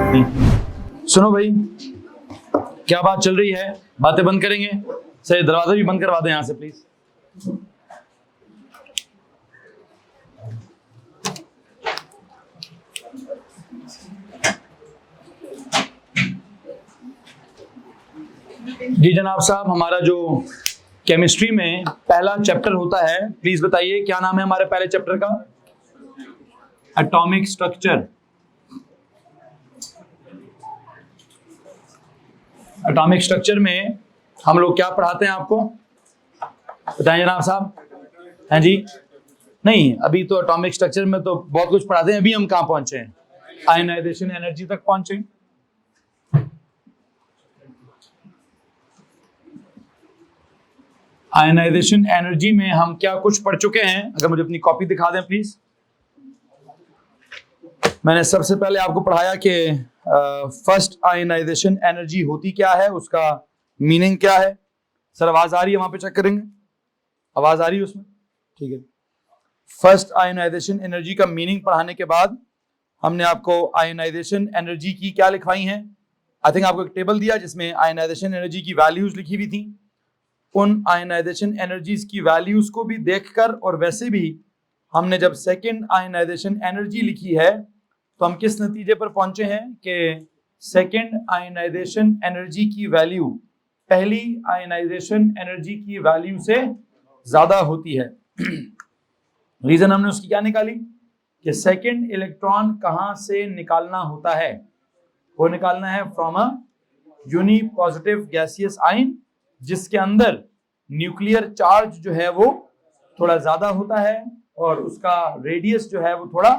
सुनो भाई, क्या बात चल रही है? बातें बंद करेंगे? सही, दरवाजा भी बंद करवा दें यहां से प्लीज। जी जनाब साहब, हमारा जो केमिस्ट्री में पहला चैप्टर होता है, प्लीज बताइए क्या नाम है हमारे पहले चैप्टर का? Atomic structure. एटॉमिक स्ट्रक्चर में हम लोग क्या पढ़ाते हैं आपको बताएं जनाब साहब? हैं जी? नहीं, अभी तो एटॉमिक स्ट्रक्चर में तो बहुत कुछ पढ़ाते हैं। अभी हम कहां पहुंचे हैं? आयनाइजेशन एनर्जी तक पहुंचे। आयनाइजेशन एनर्जी में हम क्या कुछ पढ़ चुके हैं? अगर मुझे अपनी कॉपी दिखा दें प्लीज। मैंने सबसे पहले आपको पढ़ाया कि फर्स्ट आयनाइजेशन एनर्जी होती क्या है, उसका मीनिंग क्या है। सर आवाज आ रही है? वहां पे चेक करेंगे, आवाज आ रही है उसमें? ठीक है। फर्स्ट आयनाइजेशन एनर्जी का मीनिंग पढ़ाने के बाद हमने आपको आयनाइजेशन एनर्जी की क्या लिखवाई हैं। आई थिंक आपको एक टेबल दिया जिसमें आयनाइजेशन एनर्जी की वैल्यूज लिखी हुई थी। उन आयनाइजेशन एनर्जीज की वैल्यूज को भी देखकर और वैसे भी हमने जब सेकेंड आयनाइजेशन एनर्जी लिखी है तो हम किस नतीजे पर पहुंचे हैं कि सेकेंड आयनाइजेशन एनर्जी की वैल्यू पहली आयनाइजेशन एनर्जी की वैल्यू से ज्यादा होती है। रीजन हमने उसकी क्या निकाली कि सेकेंड इलेक्ट्रॉन कहां से निकालना होता है? वो निकालना है from a unipositive gaseous ion, जिसके अंदर न्यूक्लियर चार्ज जो है वो थोड़ा ज्यादा होता है और उसका रेडियस जो है वो थोड़ा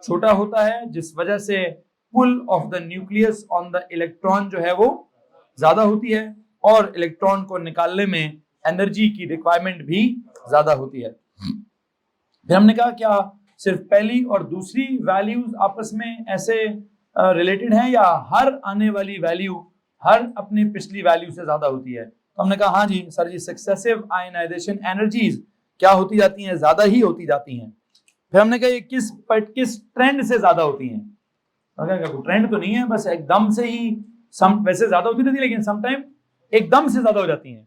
छोटा होता है, जिस वजह से pull of the nucleus on the electron जो है वो ज्यादा होती है और इलेक्ट्रॉन को निकालने में एनर्जी की रिक्वायरमेंट भी ज्यादा होती है। फिर हमने कहा क्या सिर्फ पहली और दूसरी वैल्यूज आपस में ऐसे रिलेटेड हैं या हर आने वाली वैल्यू हर अपनी पिछली वैल्यू से ज्यादा होती है? तो हमने कहा हाँ जी सर जी, सक्सेसिव आयनाइजेशन एनर्जीज क्या होती जाती हैं? ज्यादा ही होती जाती हैं। फिर हमने कहा ये किस ट्रेंड से ज्यादा होती हैं? ट्रेंड तो नहीं है, बस एकदम से ही वैसे ज्यादा होती रहती है लेकिन समटाइम एकदम से ज्यादा हो जाती हैं।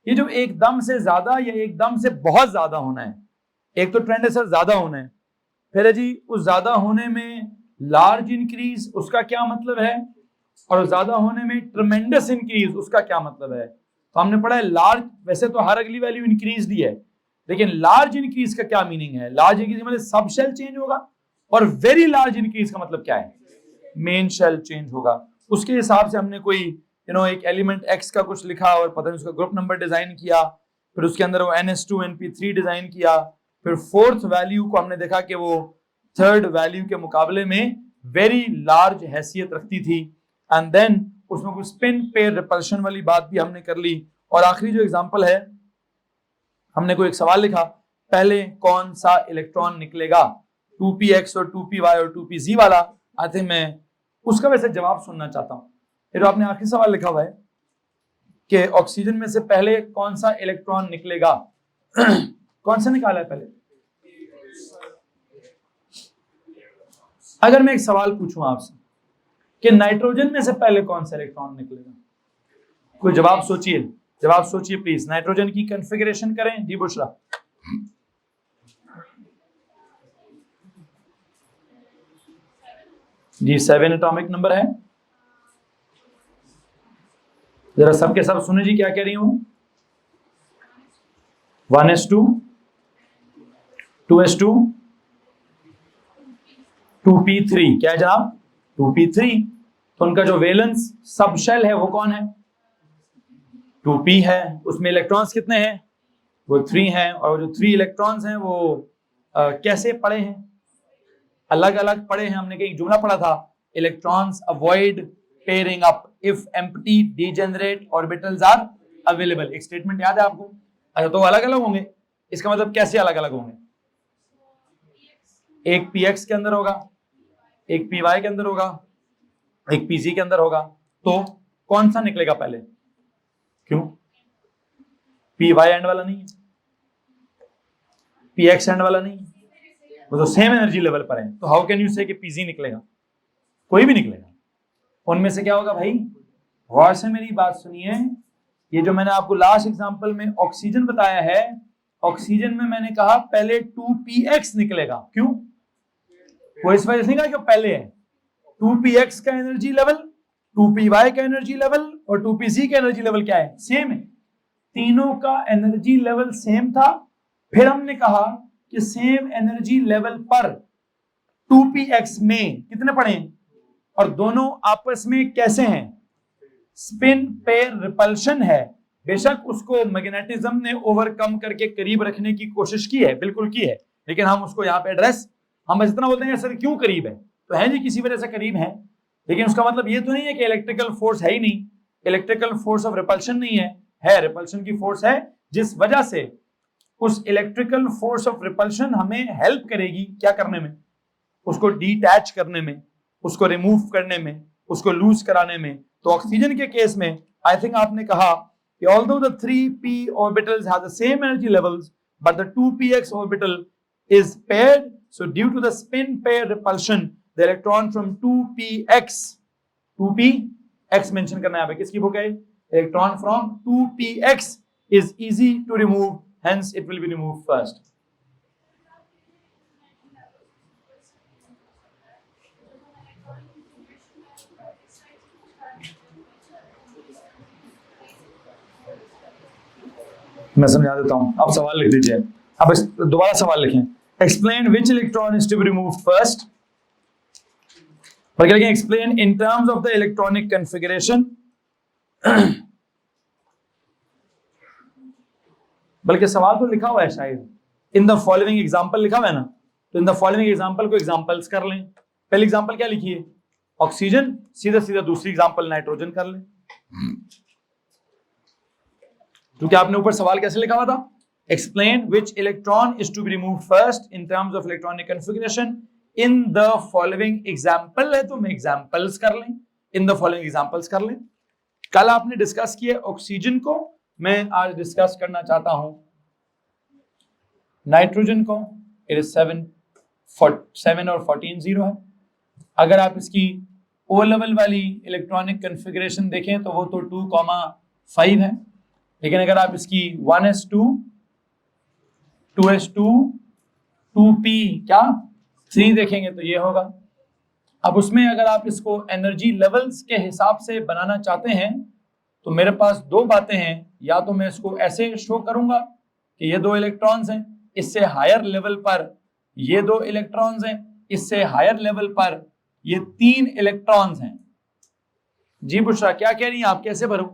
ये जो एकदम से ज्यादा या एकदम से बहुत ज्यादा होना है, एक तो ट्रेंड है सर ज्यादा होना है, फिर है जी उस ज्यादा होने में लार्ज इंक्रीज, उसका क्या मतलब है? और ज्यादा होने में ट्रमेंडस इंक्रीज, उसका क्या मतलब है? तो हमने पढ़ा है लार्ज, वैसे तो हर अगली वैल्यू इंक्रीज दी है, लेकिन लार्ज इंक्रीज का क्या मीनिंग है? लार्ज इंक्रीज मतलब सब शेल चेंज होगा, और वेरी लार्ज इंक्रीज का मतलब क्या है? मेन शेल चेंज होगा। उसके हिसाब से हमने कोई एक एलिमेंट एक्स का कुछ लिखा और पता नहीं उसका ग्रुप नंबर डिजाइन किया, फिर उसके अंदर वो NH2NP3 डिजाइन किया, फिर फोर्थ वैल्यू को हमने देखा कि वो थर्ड वैल्यू के मुकाबले में वेरी लार्ज हैसियत रखती थी, एंड देन उसमें कुछ स्पिन पेयर रिपल्शन वाली बात भी हमने कर ली। और आखिरी जो एग्जांपल है, हमने कोई एक सवाल लिखा, पहले कौन सा इलेक्ट्रॉन निकलेगा, 2px और 2py और 2pz वाला। आई थिंक मैं उसका वैसे जवाब सुनना चाहता हूं। फिर आपने आखिरी सवाल लिखा हुआ है कि ऑक्सीजन में से पहले कौन सा इलेक्ट्रॉन निकलेगा। कौन सा निकाला है पहले? अगर मैं एक सवाल पूछूं आपसे कि नाइट्रोजन में से पहले कौन सा इलेक्ट्रॉन निकलेगा, कोई जवाब सोचिए, जवाब सोचिए प्लीज। नाइट्रोजन की कॉन्फ़िगरेशन करें जी बुशरा। जी 7 एटॉमिक नंबर है। जरा सबके सब सुने जी क्या कह रही हूं। 1s2 2s2 2p3, क्या है जनाब? 2p3। तो उनका जो वैलेंस सब शेल है वो कौन है? 2p है। उसमें इलेक्ट्रॉन्स कितने हैं? वो 3 हैं। और जो 3 इलेक्ट्रॉन्स हैं वो कैसे पड़े हैं? अलग अलग पड़े हैं। हमने कहीं जुमला पढ़ा था, electrons avoid pairing up if empty degenerate orbitals are available. एक स्टेटमेंट याद है आपको? अच्छा, तो अलग अलग होंगे, इसका मतलब कैसे अलग अलग होंगे? एक px के अंदर होगा, एक py के अंदर होगा, एक pz के अंदर होगा। तो कौन सा निकलेगा पहले? क्यों? py एंड वाला नहीं है, px एंड वाला नहीं है, वो तो सेम एनर्जी लेवल पर है। तो हाउ कैन यू से कि pz निकलेगा? कोई भी निकलेगा। उनमें से क्या होगा भाई? गौर से मेरी बात सुनिए, ये जो मैंने आपको लास्ट एग्जांपल में ऑक्सीजन बताया है, ऑक्सीजन में मैंने कहा पहले 2px निकलेगा। क्यों? वो इस वजह से नहीं कहा कि पहले है 2px का एनर्जी लेवल, 2py का एनर्जी लेवल और 2pc का एनर्जी लेवल क्या है? सेम है। तीनों का एनर्जी लेवल सेम था। फिर हमने कहा कि सेम एनर्जी लेवल पर 2px में कितने पड़े और दोनों आपस में कैसे हैं? स्पिन पेयर रिपल्शन है। बेशक उसको मैग्नेटिज्म ने ओवरकम करके करीब रखने की कोशिश की है, बिल्कुल की है, लेकिन हम उसको यहाँ पे एड्रेस, हम बस इतना बोलते हैं सर क्यों करीब है, तो है जी किसी वजह से करीब है, लेकिन उसका मतलब ये तो नहीं है कि इलेक्ट्रिकल फोर्स है ही नहीं, इलेक्ट्रिकल फोर्स ऑफ रिपल्शन नहीं है रिपल्शन की फोर्स है, जिस वजह से उस इलेक्ट्रिकल फोर्स ऑफ रिपल्शन हमें हेल्प करेगी क्या करने में? उसको डिटैच करने में, उसको रिमूव करने में, उसको लूज कराने में। तो ऑक्सीजन के केस में आई थिंक आपने कहा कि although the 3p orbitals have the same energy levels but the 2px orbital is paired, so due to the spin pair repulsion the electron from 2px mention करना है यहाँ पे, किसकी बुक है? Electron from 2px is easy to remove, hence it will be removed first. मैं समझा देता हूं, आप सवाल लिख लीजिए। अब दोबारा सवाल लिखें, explain which electron is to be removed first, और क्या लिखें? Explain in terms of the electronic configuration, बल्कि सवाल तो लिखा हुआ है शायद, इन द फॉलोइंग एग्जांपल लिखा हुआ है ना, तो इन द फॉलोइंग एग्जांपल को एग्जांपल्स कर लें। पहली एग्जांपल क्या लिखी है? ऑक्सीजन, सीधा सीधा दूसरी एग्जांपल नाइट्रोजन कर लें, क्योंकि आपने ऊपर सवाल कैसे लिखा हुआ था? Explain which electron is to be removed first in terms of electronic configuration in the following example है, तो मैं एग्जांपल्स कर लें, इन द फॉलोइंग एग्जांपल्स कर लें। कल आपने डिस्कस किया ऑक्सीजन को, मैं आज डिस्कस करना चाहता हूं नाइट्रोजन को। इट इज 7 और 14 0 है। अगर आप इसकी ओ लेवल वाली इलेक्ट्रॉनिक कॉन्फ़िगरेशन देखें तो वो तो 2,5 है, लेकिन अगर आप इसकी 1s2 2s2 2p क्या 3 देखेंगे तो ये होगा। अब उसमें अगर आप इसको एनर्जी लेवल्स के हिसाब से बनाना चाहते हैं तो मेरे पास दो बातें हैं, या तो मैं इसको ऐसे शो करूंगा कि ये 2 इलेक्ट्रॉन्स हैं, इससे हायर लेवल पर ये 2 इलेक्ट्रॉन्स हैं, इससे हायर लेवल पर ये 3 इलेक्ट्रॉन्स हैं। जी बुशरा क्या कह रही हैं आप, कैसे भरूं?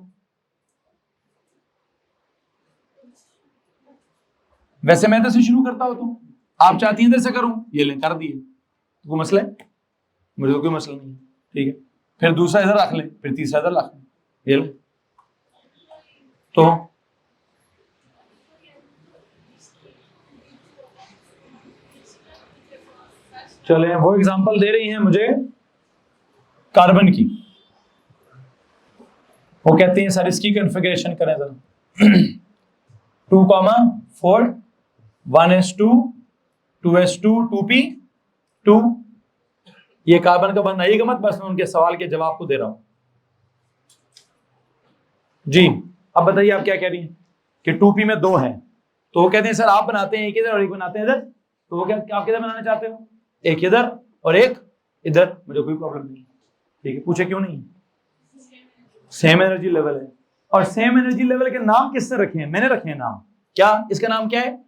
वैसे मैं इधर से शुरू करता हूं, तो आप चाहती हैं इधर से करूं, ये ले कर दिए, तो कोई मसला है? मुझे तो कोई मसला नहीं है, ठीक है। फिर दूसरा इधर रख लें, फिर तीसरा इधर रख लें, ये ले। तो चले, वो एग्जांपल दे रही हैं मुझे कार्बन की, वो कहते हैं सर इसकी कॉन्फ़िगरेशन करें जरा 2,4 1s2 2s2 2p2। ये कार्बन का बनाइएगा मत, बस मैं उनके सवाल के जवाब को दे रहा हूं जी। अब बताइए आप क्या कह रही हैं कि 2p में 2 हैं, तो वो कहते हैं सर आप बनाते हैं एक इधर और एक बनाते हैं इधर, तो वो क्या आप किधर बनाना चाहते हो? एक इधर और एक इधर, मुझे कोई प्रॉब्लम नहीं, ठीक है। पूछे क्यों नहीं? सेम एनर्जी लेवल है, और सेम एनर्जी लेवल के नाम किससे रखे हैं? मैंने रखे हैं नाम। क्या इसका नाम क्या है?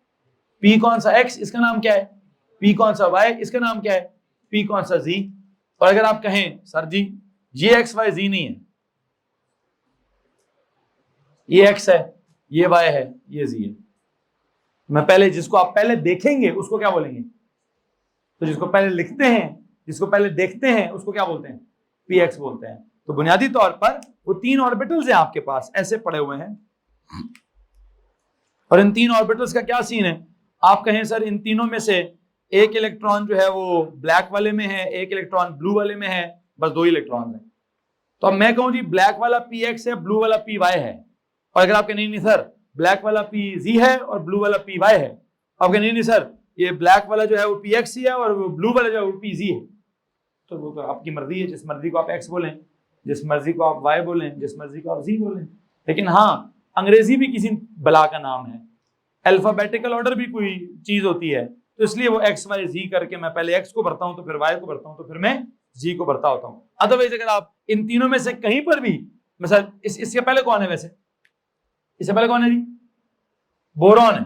P कौन सा X, इसका नाम क्या है? P कौन सा Y, इसका नाम क्या है? P कौन सा Z। और अगर आप कहें सर जी ये X Y Z नहीं है, ये X है, ये Y है, ये Z है, मैं पहले जिसको आप पहले देखेंगे उसको क्या बोलेंगे? तो जिसको पहले लिखते हैं, जिसको पहले देखते हैं उसको क्या बोलते हैं? Px बोलते हैं। तो बुनियादी तौर पर वो 3 ऑर्बिटल्स हैं आपके पास, ऐसे पड़े हुए हैं, और इन 3 ऑर्बिटल्स का क्या सीन है? आप कहें सर इन तीनों में से एक इलेक्ट्रॉन जो है वो ब्लैक वाले में है, एक इलेक्ट्रॉन ब्लू वाले में है, बस 2 इलेक्ट्रॉन हैं। तो अब मैं कहूं जी ब्लैक वाला Px है, ब्लू वाला Py है, और अगर आप कहें नहीं सर ब्लैक वाला Pz है और ब्लू वाला Py है, आप कहें नहीं सर ये ब्लैक वाला जो है वो Px है और ब्लू वाला जो है वो Pz है, तो वो तो आपकी मर्जी है, जिस मर्जी को आप X बोलें। जिस मर्जी को आप y बोलें, जिस मर्जी को आप z बोलें। लेकिन हाँ, अंग्रेजी भी किसी बला का नाम है, अल्फाबेटिकल ऑर्डर भी कोई चीज होती है, तो इसलिए वो x y z करके मैं पहले x को भरता हूं, तो फिर y को भरता हूं, तो फिर मैं z को भरता होता हूं। अदरवाइज अगर आप इन तीनों में से कहीं पर भी, मतलब इसके पहले कौन है, वैसे इससे पहले कौन है जी, बोरॉन है,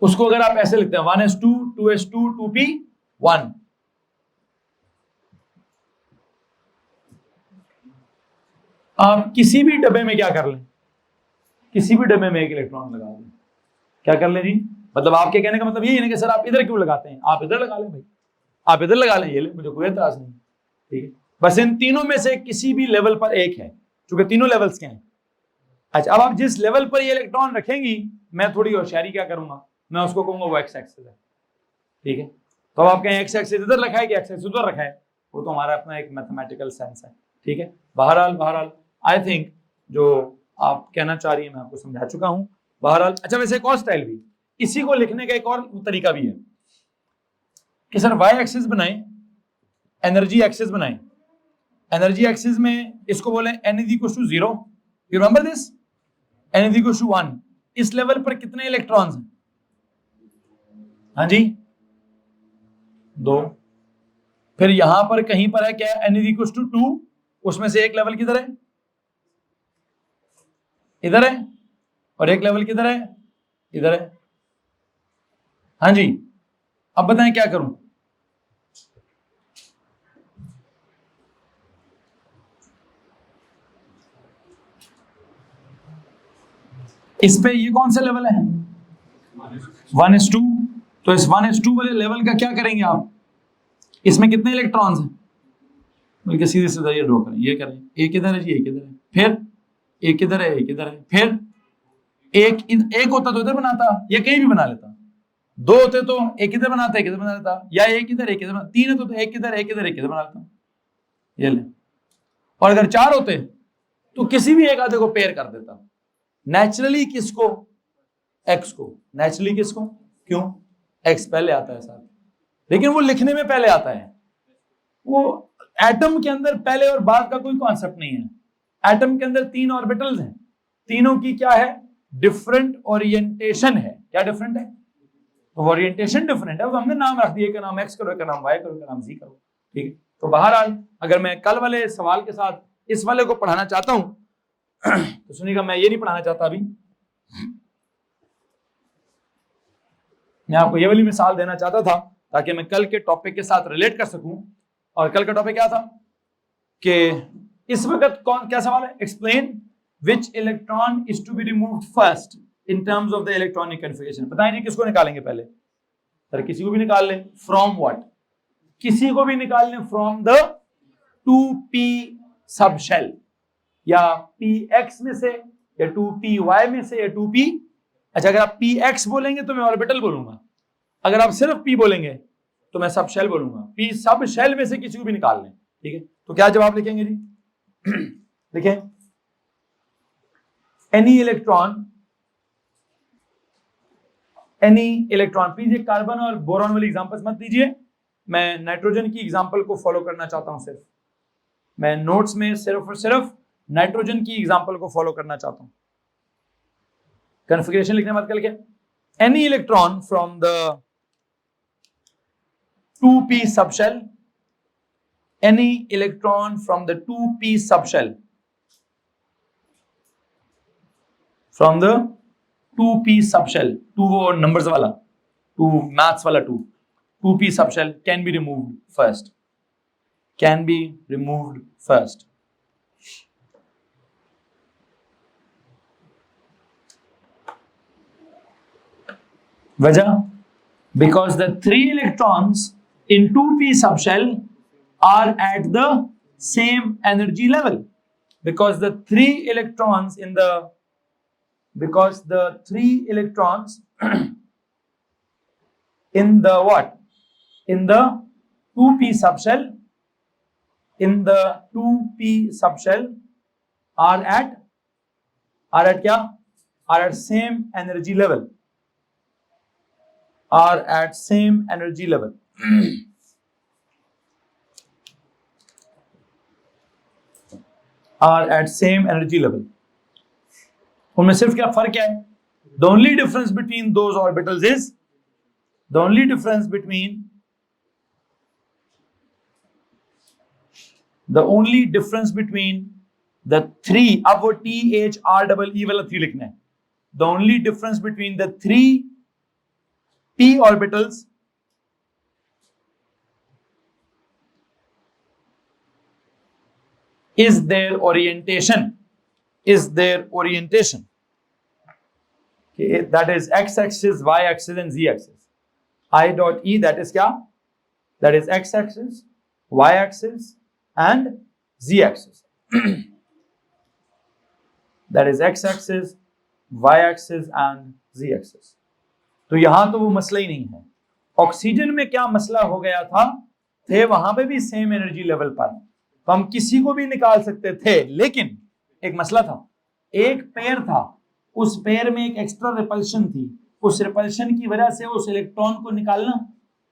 उसको अगर आप ऐसे लिखते हैं 1s2 2s2 2p1, आप किसी भी डब्बे में क्या कर लें, किसी भी डब्बे में एक इलेक्ट्रॉन लगा दें, क्या कर लें जी, मतलब आपके कहने का मतलब यही है कि सर आप इधर क्यों लगाते हैं, आप इधर लगा लें भाई, आप इधर लगा लें, ये ले, मुझे कोई एतराज नहीं, ठीक है। बस इन तीनों में से किसी भी लेवल पर एक है, क्योंकि तीनों लेवल्स के हैं। अच्छा, अब आप जिस लेवल पर ये इलेक्ट्रॉन रखेंगी, मैं थोड़ी होशियारी क्या करूंगा, मैं उसको कहूंगा वो एक्स एक्सिस है, ठीक है। तो अब आप कहें एक्स एक्सिस इधर रखा है कि एक्स एक्सिस उधर रखा है, वो तो हमारा अपना एक मैथमेटिकल सेंस है, ठीक है। बहरहाल आई थिंक जो आप कहना चाह रही है मैं आपको समझा चुका हूं। बहरहाल अच्छा, वैसे एक और स्टाइल भी, इसी को लिखने का एक और तरीका भी है कि सर वाई एक्सिस बनाएं, एनर्जी एक्सिस बनाएं, एनर्जी एक्सिस में इसको बोले n = 0, you remember this, n = 1, इस लेवल पर कितने इलेक्ट्रॉन्स हैं, हाँ जी 2, फिर यहां पर कहीं पर है क्या, n = 2, उसमें से एक लेवल किधर है, इधर है, और एक लेवल किधर है, इधर है, हाँ जी। अब बताएं क्या करूं, इस पे ये कौन सा लेवल है, 1s2, तो इस 1s2 वाले लेवल का क्या करेंगे आप, इसमें कितने इलेक्ट्रॉन्स हैं, बल्कि सीधे सीधा ये ड्रॉ करें, ये करें, एक इधर है जी, एक इधर है, फिर एक इधर है, एक इधर है, फिर एक होता तो इधर बनाता, या कहीं भी बना लेता, 2 होते तो एक इधर बनाता, एक इधर बना लेता, या एक इधर एक इधर, 3 होते तो एक इधर एक इधर एक इधर बना लेता, ये ले। और अगर 4 होते तो किसी भी एक आधे को पेयर कर देता, नेचुरली किसको, एक्स को, नेचुरली किसको, क्यों, एक्स पहले आता है साथ, लेकिन वो लिखने में पहले आता है, वो एटम के अंदर पहले और बाद का कोई कॉन्सेप्ट नहीं है, एटम के अंदर 3 ऑर्बिटल्स हैं, तीनों की क्या है, डिफरेंट ओरिएंटेशन है, क्या डिफरेंट है, तो ओरिएंटेशन डिफरेंट है, वो हमने नाम रख दिया, एक का नाम एक्स करो, एक का नाम वाई करो, एक का नाम जी करो, ठीक है। तो बहरहाल अगर मैं कल वाले सवाल के साथ इस वाले को पढ़ाना चाहता हूं तो सुनिएगा, मैं ये नहीं पढ़ाना चाहता अभी, मैं आपको ये वाली मिसाल देना चाहता था ताकि मैं कल के टॉपिक के साथ रिलेट कर सकूं। और कल का टॉपिक क्या था कि इस वक्त कौन क्या सवाल है, explain which electron is to be removed first in terms of the electronic configuration. बताएं जी किसको निकालेंगे पहले, सर किसी को भी निकाल लें, फ्रॉम व्हाट, किसी को भी निकाल लें फ्रॉम द 2p सब शेल, या px में से, या 2py में से, या 2p, अच्छा अगर आप px बोलेंगे तो मैं ऑर्बिटल बोलूंगा, अगर आप सिर्फ p बोलेंगे तो मैं सब शेल बोलूंगा, p सब शेल में से किसी को भी निकाल लें, ठीक है। तो क्या जवाब लिखेंगे जी लिखें, एनी इलेक्ट्रॉन, प्लीज ये कार्बन और बोरॉन वाली एग्जांपल्स मत दीजिए, मैं नाइट्रोजन की एग्जांपल को फॉलो करना चाहता हूं, सिर्फ मैं नोट्स में सिर्फ और सिर्फ नाइट्रोजन की एग्जांपल को फॉलो करना चाहता हूं, कन्फिगरेशन लिखने मत करके, any electron from the 2p subshell, any electron from the 2p subshell, from the 2p subshell, 2 वो numbers वाला, 2 maths वाला 2p subshell can be removed first, can be removed first. वजह, because the 3 electrons in 2p subshell are at the same energy level, because the 3 electrons in the, because the 3 electrons in the what, in the 2p subshell, in the 2p subshell are at क्या, are at same energy level, are at same energy level. Are at same energy level. उनमें सिर्फ क्या फर्क क्या है? The only difference between those orbitals is the only difference between the only difference between the three, अब वो THR वाला 3 लिखना है। The only difference between the 3 p orbitals is their orientation, okay, that is x-axis, y-axis and z-axis. I dot E, that is क्या? That is x-axis, y-axis and z-axis. That is x-axis, y-axis and z-axis. तो यहां तो वो मसला ही नहीं है। Oxygen में क्या मसला हो गया था, थे वहां पे भी सेम एनर्जी लेवल पर, तो हम किसी को भी निकाल सकते थे, लेकिन एक मसला था, एक पेयर था, उस पेयर में एक एक्स्ट्रा रिपल्शन थी, उस रिपल्शन की वजह से उस इलेक्ट्रॉन को निकालना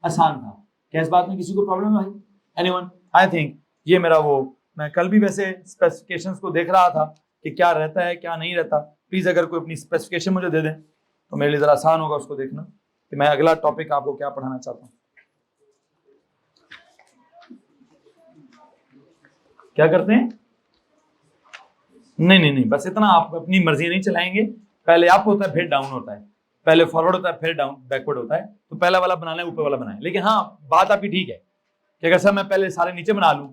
आसान था। क्या इस बात में किसी को प्रॉब्लम है भाई? एनीवन? आई थिंक ये मेरा वो, मैं कल भी वैसे स्पेसिफिकेशंस को देख रहा था कि क्या रहता है क्या नहीं रहता। प्लीज अगर कोई अपनी स्पेसिफिकेशन मुझे दे दें तो मेरे लिए जरा आसान होगा उसको देखना कि मैं अगला टॉपिक आपको क्या पढ़ाना चाहता हूँ। क्या करते हैं? नहीं, बस इतना, आप अपनी मर्जी नहीं चलाएंगे। पहले अप होता है फिर डाउन होता है, पहले फॉरवर्ड होता है फिर डाउन बैकवर्ड होता है। तो पहला वाला बनाना है, ऊपर वाला बनाए। लेकिन हाँ, बात आपकी ठीक है कि अगर सर मैं पहले सारे नीचे बना लूं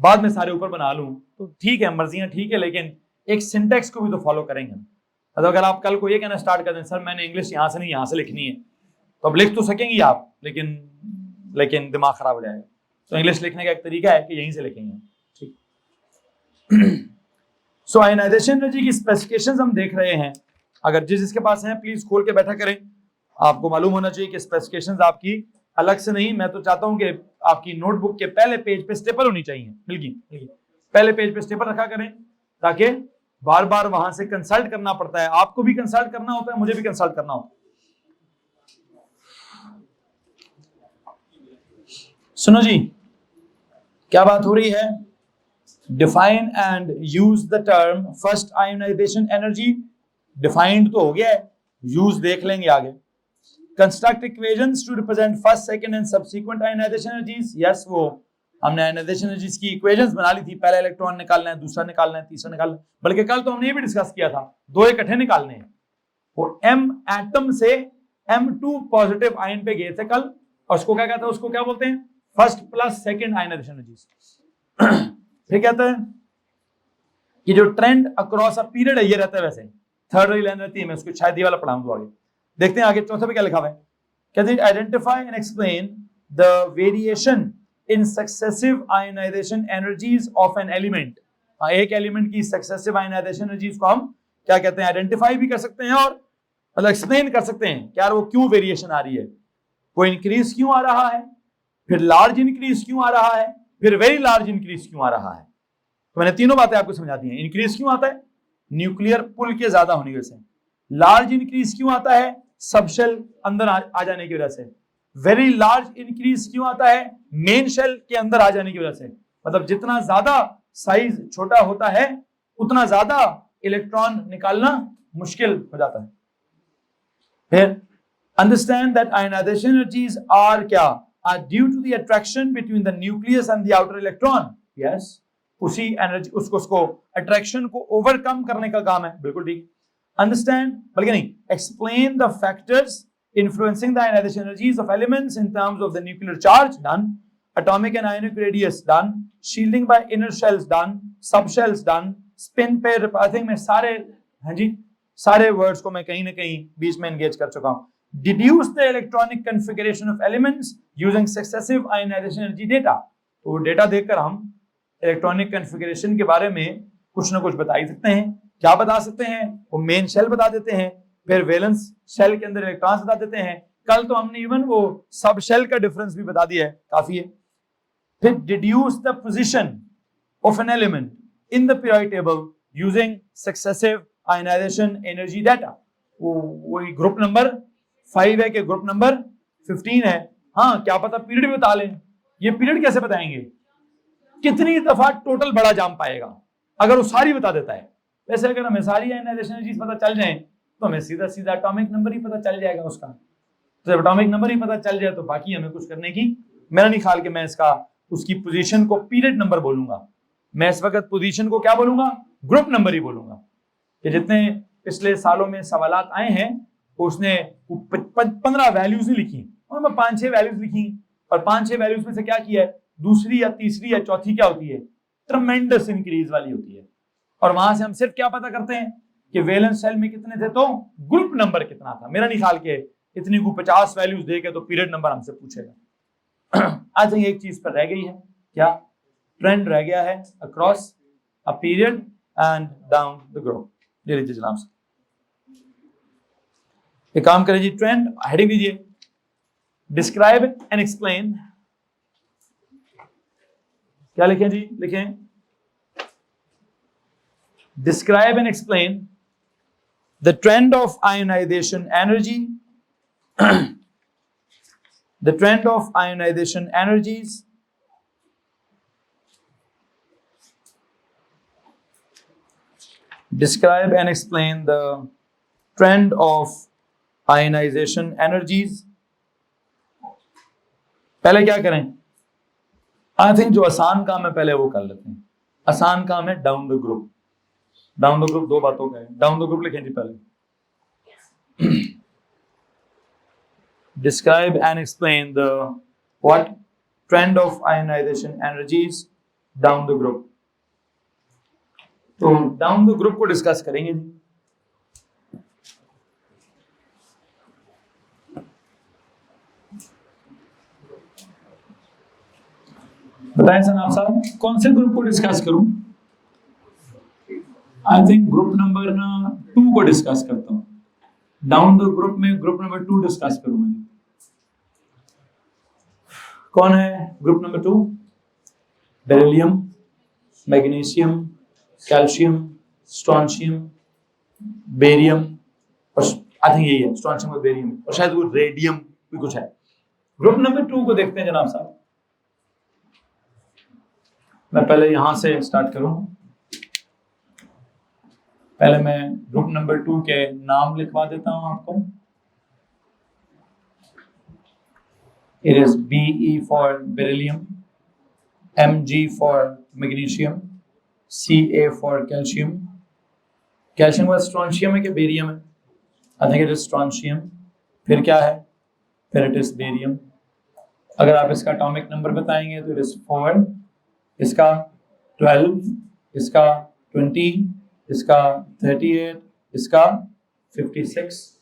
बाद में सारे ऊपर बना लूं तो ठीक है, मर्जियां ठीक है, लेकिन एक सिंटेक्स को भी तो फॉलो करेंगे। तो अगर आप कल को ये कहना स्टार्ट कर दें सर मैंने इंग्लिश यहाँ से नहीं यहाँ से लिखनी है, तो अब लिख तो सकेंगे आप, लेकिन दिमाग खराब हो जाएगा। तो इंग्लिश लिखने का एक तरीका है कि यहीं से लिखेंगे, ठीक। सो आयनाइजेशन एनर्जी की स्पेसिफिकेशंस हम देख रहे हैं। अगर जिसके पास है प्लीज खोल के बैठा करें। आपको मालूम होना चाहिए कि स्पेसिफिकेशंस आपकी अलग से नहीं, मैं तो चाहता हूं कि आपकी नोटबुक के पहले पेज पे स्टेपल होनी चाहिए, बिल्कुल पहले पेज पे स्टेपल रखा करें, ताकि बार बार वहां से कंसल्ट करना पड़ता है, आपको भी कंसल्ट करना होता है, मुझे भी कंसल्ट करना होता है। सुनो जी, क्या बात हो रही है? Define and use the term first ionisation energy. Defined तो हो गया है, यूज देख लेंगे आगे। Construct equations to represent first, second and subsequent ionisation energies. Yes, वो हमने आयोनाइजेशन एनर्जीज की इक्वेशंस बना ली थी, पहला इलेक्ट्रॉन निकालना है, दूसरा निकालना है, तीसरा निकालना है। बल्कि कल तो हमने ये भी डिस्कस किया था, दो इकट्ठे निकालने हैं। और m एटम से m2 पॉजिटिव आयन पे गए थे कल, और उसको क्या कहता है, उसको क्या बोलते हैं? First plus second ionisation energies. फिर कहता है कि जो ट्रेंड अक्रॉस अ पीरियड है ये रहता है, वैसे थर्ड वाली लाइन रहती है, मैं उसको शायद ये वाला पढ़ाऊं तो आगे देखते हैं। आगे चौथे पे क्या लिखा हुआ है? कहते हैं identify and explain the variation in successive ionisation energies of an element. एक एलिमेंट की सक्सेसिव आयोनाइजेशन एनर्जीज को हम क्या कहते हैं? आइडेंटिफाई भी कर सकते हैं और मतलब एक्सप्लेन कर सकते हैं कि यार वो क्यों वेरिएशन आ रही है, वो इंक्रीज क्यों आ रहा है, फिर लार्ज इंक्रीज क्यों आ रहा है, फिर वेरी लार्ज इंक्रीज क्यों आ रहा है। तो मैंने तीनों बातें आपको समझा दी हैं। इंक्रीज क्यों आता है? न्यूक्लियर पुल के ज्यादा होने की वजह से। लार्ज इंक्रीज क्यों आता है? सबशेल अंदर आ जाने की वजह से। वेरी लार्ज इंक्रीज क्यों आता है? मेन शेल के अंदर आ जाने की वजह से। मतलब जितना ज्यादा साइज छोटा होता है उतना ज्यादा इलेक्ट्रॉन निकालना मुश्किल हो जाता है। फिर understand that ionisation energies are क्या? are due to the attraction between the nucleus and the outer electron. Yes, उसी एनर्जी उसको अट्रैक्शन को ओवरकम करने का काम है, बिल्कुल ठीक। अंडरस्टैंड बल्कि नहीं, explain the factors influencing the ionisation energies of elements in terms of the nuclear charge, done. Atomic and ionic radius, done. Shielding by inner shells, done. Sub shells, done. Spin pair, I think मैं सारे, हाँ जी, सारे words को मैं कहीं ना कहीं बीच में एंगेज कर चुका हूं। Deduce the electronic configuration of elements using successive ionization energy data. तो डेटा देखकर हम इलेक्ट्रॉनिक कॉन्फ़िगरेशन के बारे में कुछ ना कुछ बता ही सकते हैं। क्या बता सकते हैं? वो मेन शेल बता देते हैं, फिर वैलेंस शेल के अंदर इलेक्ट्रॉन्स बता देते हैं। कल तो हमने इवन वो सब शेल का डिफरेंस भी बता दिया है, काफी है। फिर deduce the position of an element in the periodic table using successive ionisation energy data. वो ग्रुप नंबर 5 है कि ग्रुप नंबर 15 है? हाँ, क्या पता पीरियड भी बता लें। ये पीरियड कैसे बताएंगे? कितनी दफा टोटल बड़ा जाम पाएगा, अगर वो सारी बता देता है, वैसे अगर हमें सारी आयनाइजेशन एनर्जीज पता चल जाए तो हमें सीधा सीधा एटॉमिक नंबर ही पता चल जाएगा उसका। तो जब एटॉमिक नंबर ही पता चल जाए तो बाकी हमें कुछ करने की, मेरा नहीं ख्याल कि मैं इसका उसकी पोजीशन को पीरियड नंबर बोलूंगा, मैं इस वक्त पोजीशन को क्या बोलूंगा, ग्रुप नंबर ही बोलूंगा। कि जितने पिछले सालों में सवालात आए हैं उसने 15 वैल्यूज ही लिखी और मैं 5-6 वैल्यूज लिखी, और 5-6 वैल्यूज में से क्या किया है, दूसरी या तीसरी या चौथी क्या होती है, ट्रमेंडस इंक्रीज वाली होती है। और वहां से हम सिर्फ क्या पता करते हैं कि वैलेंस शेल में कितने थे तो ग्रुप नंबर कितना था। मेरा नहीं ख्याल के इतनी को 50 वैल्यूज देके तो पीरियड नंबर हमसे पूछेगा। आज एक चीज पर रह गई है, क्या ट्रेंड रह गया है across a period and down the group. ले लीजिए जनाब से, एक काम करें जी, ट्रेंड हेडिंग दीजिए, डिस्क्राइब एंड एक्सप्लेन। क्या लिखें जी, लिखें describe and explain the trend of ionization energy the trend of ionization energies describe and explain the trend of ionization energies। पहले क्या करें, आई थिंक जो आसान काम है पहले वो कर लेते हैं। आसान काम है down the group. Down the group दो बातों का है, डाउन द ग्रुप लिखें जी पहले। Describe and explain the what trend of ionisation energies down the group. तो डाउन द ग्रुप को डिस्कस करेंगे जी। बताएं सनाब साहब, कौन से ग्रुप को डिस्कस करूं? आई थिंक ग्रुप नंबर 2 को डिस्कस करता हूं। डाउन द ग्रुप में ग्रुप नंबर 2 डिस्कस करूं मैं। कौन है group number 2? Beryllium, magnesium, calcium, strontium, barium, और आई थिंक यही है, स्ट्रोंशियम और बेरियम, और शायद वो रेडियम भी कुछ है। ग्रुप नंबर 2 को देखते हैं जनाब साहब। मैं पहले यहां से स्टार्ट करूं। पहले मैं ग्रुप नंबर 2 के नाम लिखवा देता हूं आपको। It is Be for beryllium, Mg for magnesium, Ca for calcium। Calcium का स्ट्रोंशियम है कि बेरियम है? I think it is strontium. फिर क्या है? फिर इट इज बेरियम। अगर आप इसका एटॉमिक नंबर बताएंगे तो इट इज 4, इसका 12, इसका 20, इसका 38, इसका 56।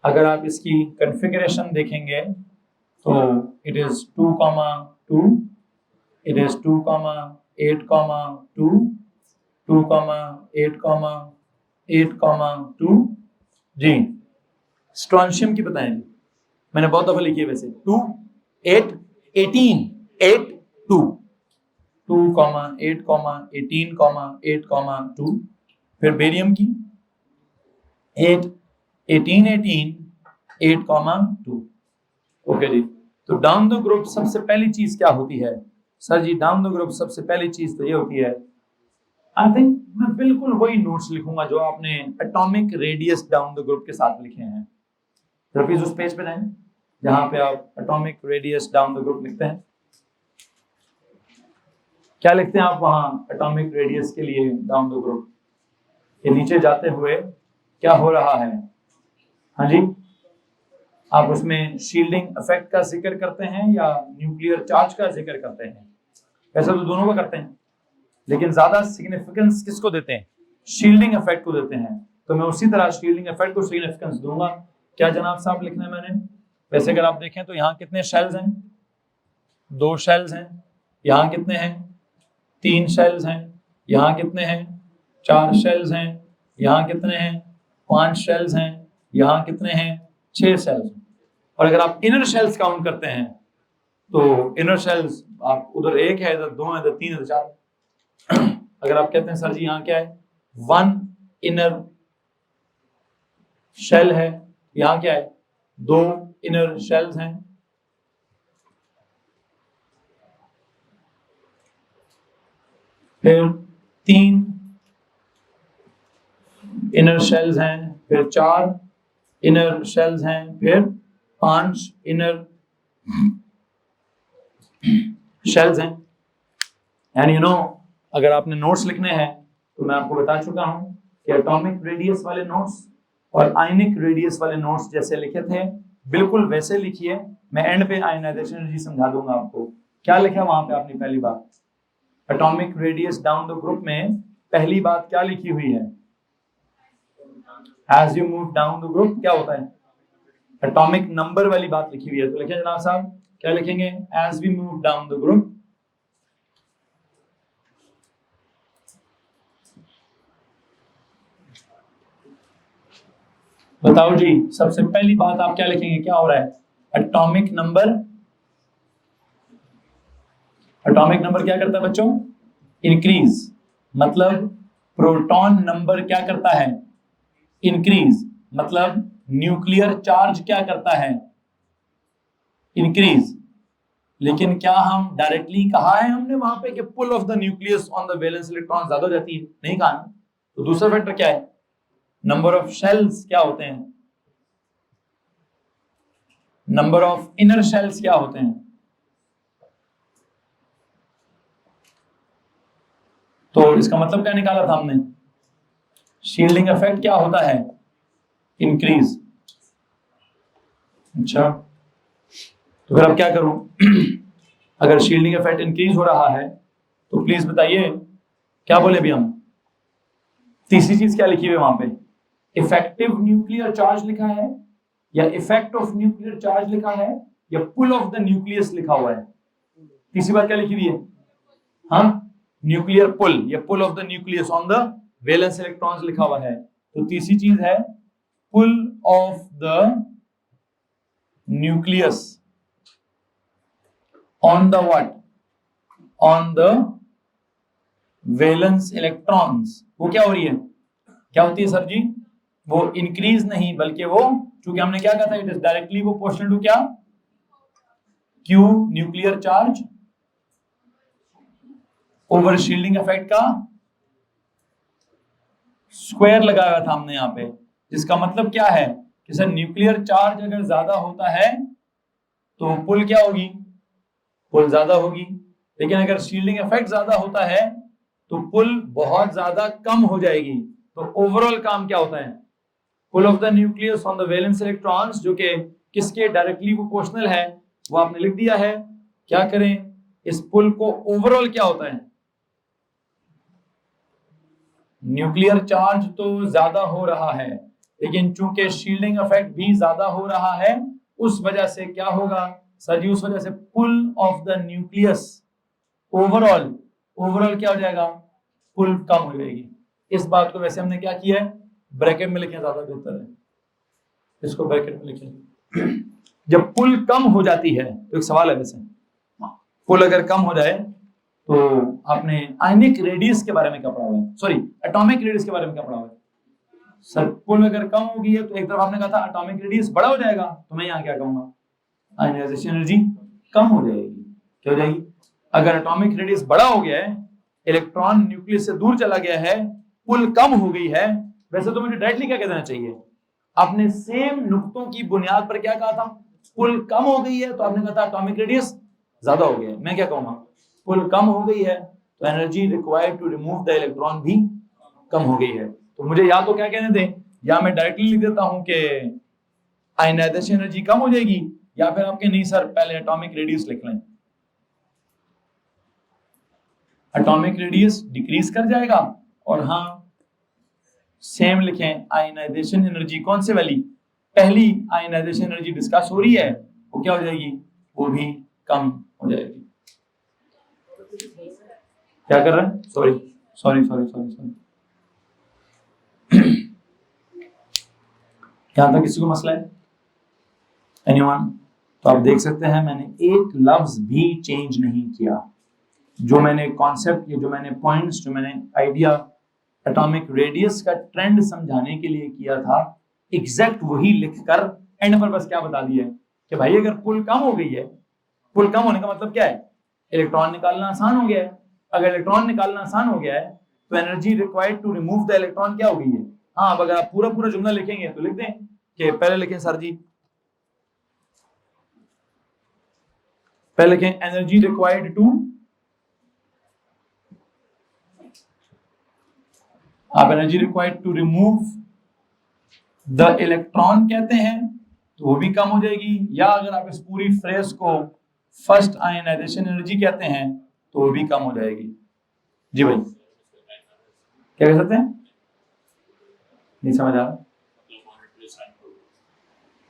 अगर आप इसकी कॉन्फ़िगरेशन देखेंगे तो इट इज 2,2, इट इज 2,8,2, 2,8,8,2 जी। स्ट्रोंशियम की बताएं, मैंने बहुत दफा लिखी है वैसे, 2, 8, 18, 8, 2, 2,8,18,8,2। फिर बेरियम की 8, 18, 18, 8,2। ओके जी। तो डाउन द ग्रुप सबसे पहली चीज क्या होती है सर जी? डाउन द ग्रुप सबसे पहली चीज तो ये होती है, आई थिंक मैं बिल्कुल वही नोट्स लिखूंगा जो आपने atomic radius down the group के साथ लिखे हैं। प्लीज उस पेज पे जाएं जहां पे आप atomic radius down the group लिखते हैं। क्या लिखते हैं आप वहां एटॉमिक रेडियस के लिए डाउन द ग्रुप? ये नीचे जाते हुए क्या हो रहा है? हाँ जी, आप उसमें शील्डिंग इफेक्ट का जिक्र करते हैं या न्यूक्लियर चार्ज का जिक्र करते हैं? वैसे तो दोनों को करते हैं, लेकिन ज्यादा सिग्निफिकेंस किसको देते हैं? शील्डिंग इफेक्ट को देते हैं। तो मैं उसी तरह शील्डिंग इफेक्ट को सिग्निफिकेंस दूंगा। क्या जनाब साहब लिखना है मैंने? वैसे अगर आप देखें तो यहाँ कितने शेल्स हैं? 2 शेल्स हैं। यहाँ कितने हैं? 3 शेल्स हैं। यहाँ कितने हैं? 4 शेल्स हैं। यहाँ कितने हैं? 5 शेल्स हैं। यहाँ कितने हैं? 6 शेल्स हैं। और अगर आप इनर शेल्स काउंट करते हैं तो इनर शेल्स आप उधर 1 है, इधर 2 है, इधर 3 है, इधर 4। अगर आप कहते हैं सर जी यहाँ क्या है, 1 इनर शेल है, यहाँ क्या है, 2 इनर शेल्स हैं। फिर 3 इनर शेल्स हैं, फिर 4 इनर शेल्स हैं, फिर 5 इनर शेल्स हैं। एंड यू नो, अगर आपने नोट्स लिखने हैं तो मैं आपको बता चुका हूं कि एटॉमिक रेडियस वाले नोट्स और आयनिक रेडियस वाले नोट्स जैसे लिखे थे बिल्कुल वैसे लिखिए। मैं एंड पे आयनाइजेशन एनर्जी समझा दूंगा आपको। क्या लिखा वहां पे आपने? पहली बात atomic radius down the group में पहली बात क्या लिखी हुई है? As you move down the group क्या होता है? एटॉमिक नंबर वाली बात लिखी हुई है। तो लिखे जनाब साहब, क्या लिखेंगे? As we move down the group बताओ जी, सबसे पहली बात आप क्या लिखेंगे? क्या हो रहा है? Atomic number. एटॉमिक नंबर क्या करता है बच्चों? इंक्रीज। मतलब प्रोटॉन नंबर क्या करता है? इंक्रीज। मतलब न्यूक्लियर चार्ज क्या करता है? इंक्रीज। लेकिन क्या हम डायरेक्टली कहा है हमने वहां पे कि pull of the nucleus on the valence electron ज्यादा हो जाती है? नहीं कहा ना। तो दूसरा फैक्टर क्या है? नंबर ऑफ शेल्स क्या होते हैं? नंबर ऑफ इनर शेल्स क्या होते हैं? तो इसका मतलब क्या निकाला था हमने? शील्डिंग इफेक्ट क्या होता है? इंक्रीज। अच्छा, तो फिर अब क्या करूं? अगर शील्डिंग इफेक्ट इंक्रीज हो रहा है तो प्लीज बताइए क्या बोले अभी हम? तीसरी चीज क्या लिखी हुई है वहां पे? इफेक्टिव न्यूक्लियर चार्ज लिखा है या इफेक्ट ऑफ न्यूक्लियर चार्ज लिखा है या पुल ऑफ द न्यूक्लियस लिखा हुआ है? तीसरी बात क्या लिखी हुई है? हाँ, न्यूक्लियर पुल या pull of the nucleus on the valence electrons लिखा हुआ है। तो तीसरी चीज है pull of the nucleus on the what? On the valence electrons. वो क्या हो रही है? क्या होती है सर जी? वो इंक्रीज नहीं बल्कि वो, चूंकि हमने क्या कहा था, it is directly proportional to क्या? Q nuclear charge over shielding effect का स्क्वायर लगाया था हमने यहाँ पे। जिसका मतलब क्या है कि सर न्यूक्लियर चार्ज अगर ज्यादा होता है तो पुल क्या होगी? पुल ज्यादा होगी। लेकिन अगर शील्डिंग इफेक्ट ज्यादा होता है तो पुल बहुत ज्यादा कम हो जाएगी। तो ओवरऑल काम क्या होता है? Pull of the nucleus on the valence electrons, जो कि किसके डायरेक्टली प्रोपोर्शनल है, वो आपने लिख दिया है। क्या करें? इस पुल को ओवरऑल क्या होता है? न्यूक्लियर चार्ज तो ज्यादा हो रहा है लेकिन चूंकि शील्डिंग इफेक्ट भी ज्यादा हो रहा है, उस वजह से क्या होगा सर जी? उस वजह से pull of the nucleus overall क्या हो जाएगा? पुल कम हो जाएगी। इस बात को वैसे हमने क्या किया है? ब्रैकेट में लिखें, ज्यादा बेहतर है। इसको ब्रैकेट में लिखें। जब पुल कम हो जाती है तो एक सवाल है वैसे, पुल अगर कम हो जाए तो आपने आयनिक रेडियस के बारे में क्या पढ़ा हुआ है? सॉरी, एटॉमिक रेडियस के बारे में क्या पढ़ा हुआ है? सर पुल अगर कम होगी है तो एक तरफ आपने कहा था एटॉमिक रेडियस बड़ा हो जाएगा, तो मैं यहाँ क्या कहूंगा? आयनाइजेशन एनर्जी कम हो जाएगी। क्या हो जाएगी? अगर एटॉमिक रेडियस बड़ा हो गया है, इलेक्ट्रॉन न्यूक्लियस से दूर चला गया है, पुल कम हो गई है, वैसे तो मुझे डायरेक्टली क्या कह देना चाहिए? आपने सेम नुक्तों की बुनियाद पर क्या कहा था? पुल कम हो गई है तो आपने कहा था एटॉमिक रेडियस ज्यादा हो गया है। मैं क्या कहूंगा? पुल कम हो गई है तो energy required to remove the electron भी कम हो गई है। तो मुझे या तो क्या कहने दें, या मैं डायरेक्टली लिख देता हूं कि आयनाइजेशन एनर्जी कम हो जाएगी, या फिर आपके नहीं सर पहले एटॉमिक रेडियस लिख लें। एटॉमिक रेडियस डिक्रीज कर जाएगा और हाँ सेम लिखें आयनाइजेशन एनर्जी। कौन से वाली? पहली आयनाइजेशन एनर्जी डिस्कस हो रही है, वो क्या हो जाएगी? वो भी कम हो जाएगी। क्या कर रहे हैं? सॉरी यहां तक किसी को मसला है? एनीवन? तो आप देख सकते हैं मैंने एक लफ्ज भी चेंज नहीं किया। जो मैंने कॉन्सेप्ट, जो मैंने पॉइंट्स, जो मैंने आइडिया एटॉमिक रेडियस का ट्रेंड समझाने के लिए किया था, एग्जैक्ट वही लिखकर एंड पर बस क्या बता दिया कि भाई अगर पुल कम हो गई है, पुल कम होने का मतलब क्या है? इलेक्ट्रॉन निकालना आसान हो गया है। अगर इलेक्ट्रॉन निकालना आसान हो गया है तो energy required to remove the electron क्या हो गई है? हाँ, अगर आप पूरा पूरा जुमला लिखेंगे तो लिख दें कि पहले लिखें सर जी, पहले लिखें एनर्जी रिक्वायर्ड टू, आप energy required to remove the electron कहते हैं तो वो भी कम हो जाएगी, या अगर आप इस पूरी फ्रेज को फर्स्ट आयनाइजेशन एनर्जी कहते हैं तो वो भी कम हो जाएगी। जी भाई क्या कह सकते हैं? नहीं समझ आ रहा,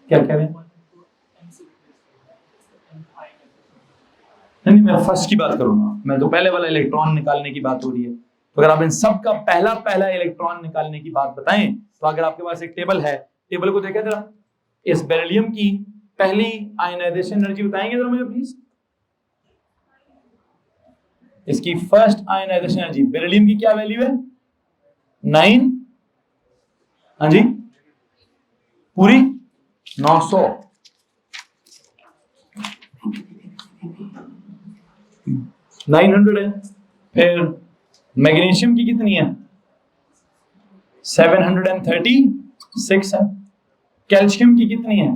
क्या कह रहे हैं? नहीं, मैं फर्स्ट की बात करूंगा, मैं तो पहले वाला इलेक्ट्रॉन निकालने की बात हो रही है। तो अगर आप इन सब का पहला पहला इलेक्ट्रॉन निकालने की बात बताएं तो अगर आपके पास एक टेबल है, टेबल को देखें जरा, इस बेरिलियम की पहली आयनाइजेशन एनर्जी बताएंगे जरा मुझे प्लीज। इसकी फर्स्ट आयनाइजेशन एनर्जी बेरिलियम की क्या वैल्यू है? 9, हाँ जी पूरी 900। 900 है। फिर मैग्नीशियम की कितनी है? 736 है। कैल्शियम की कितनी है?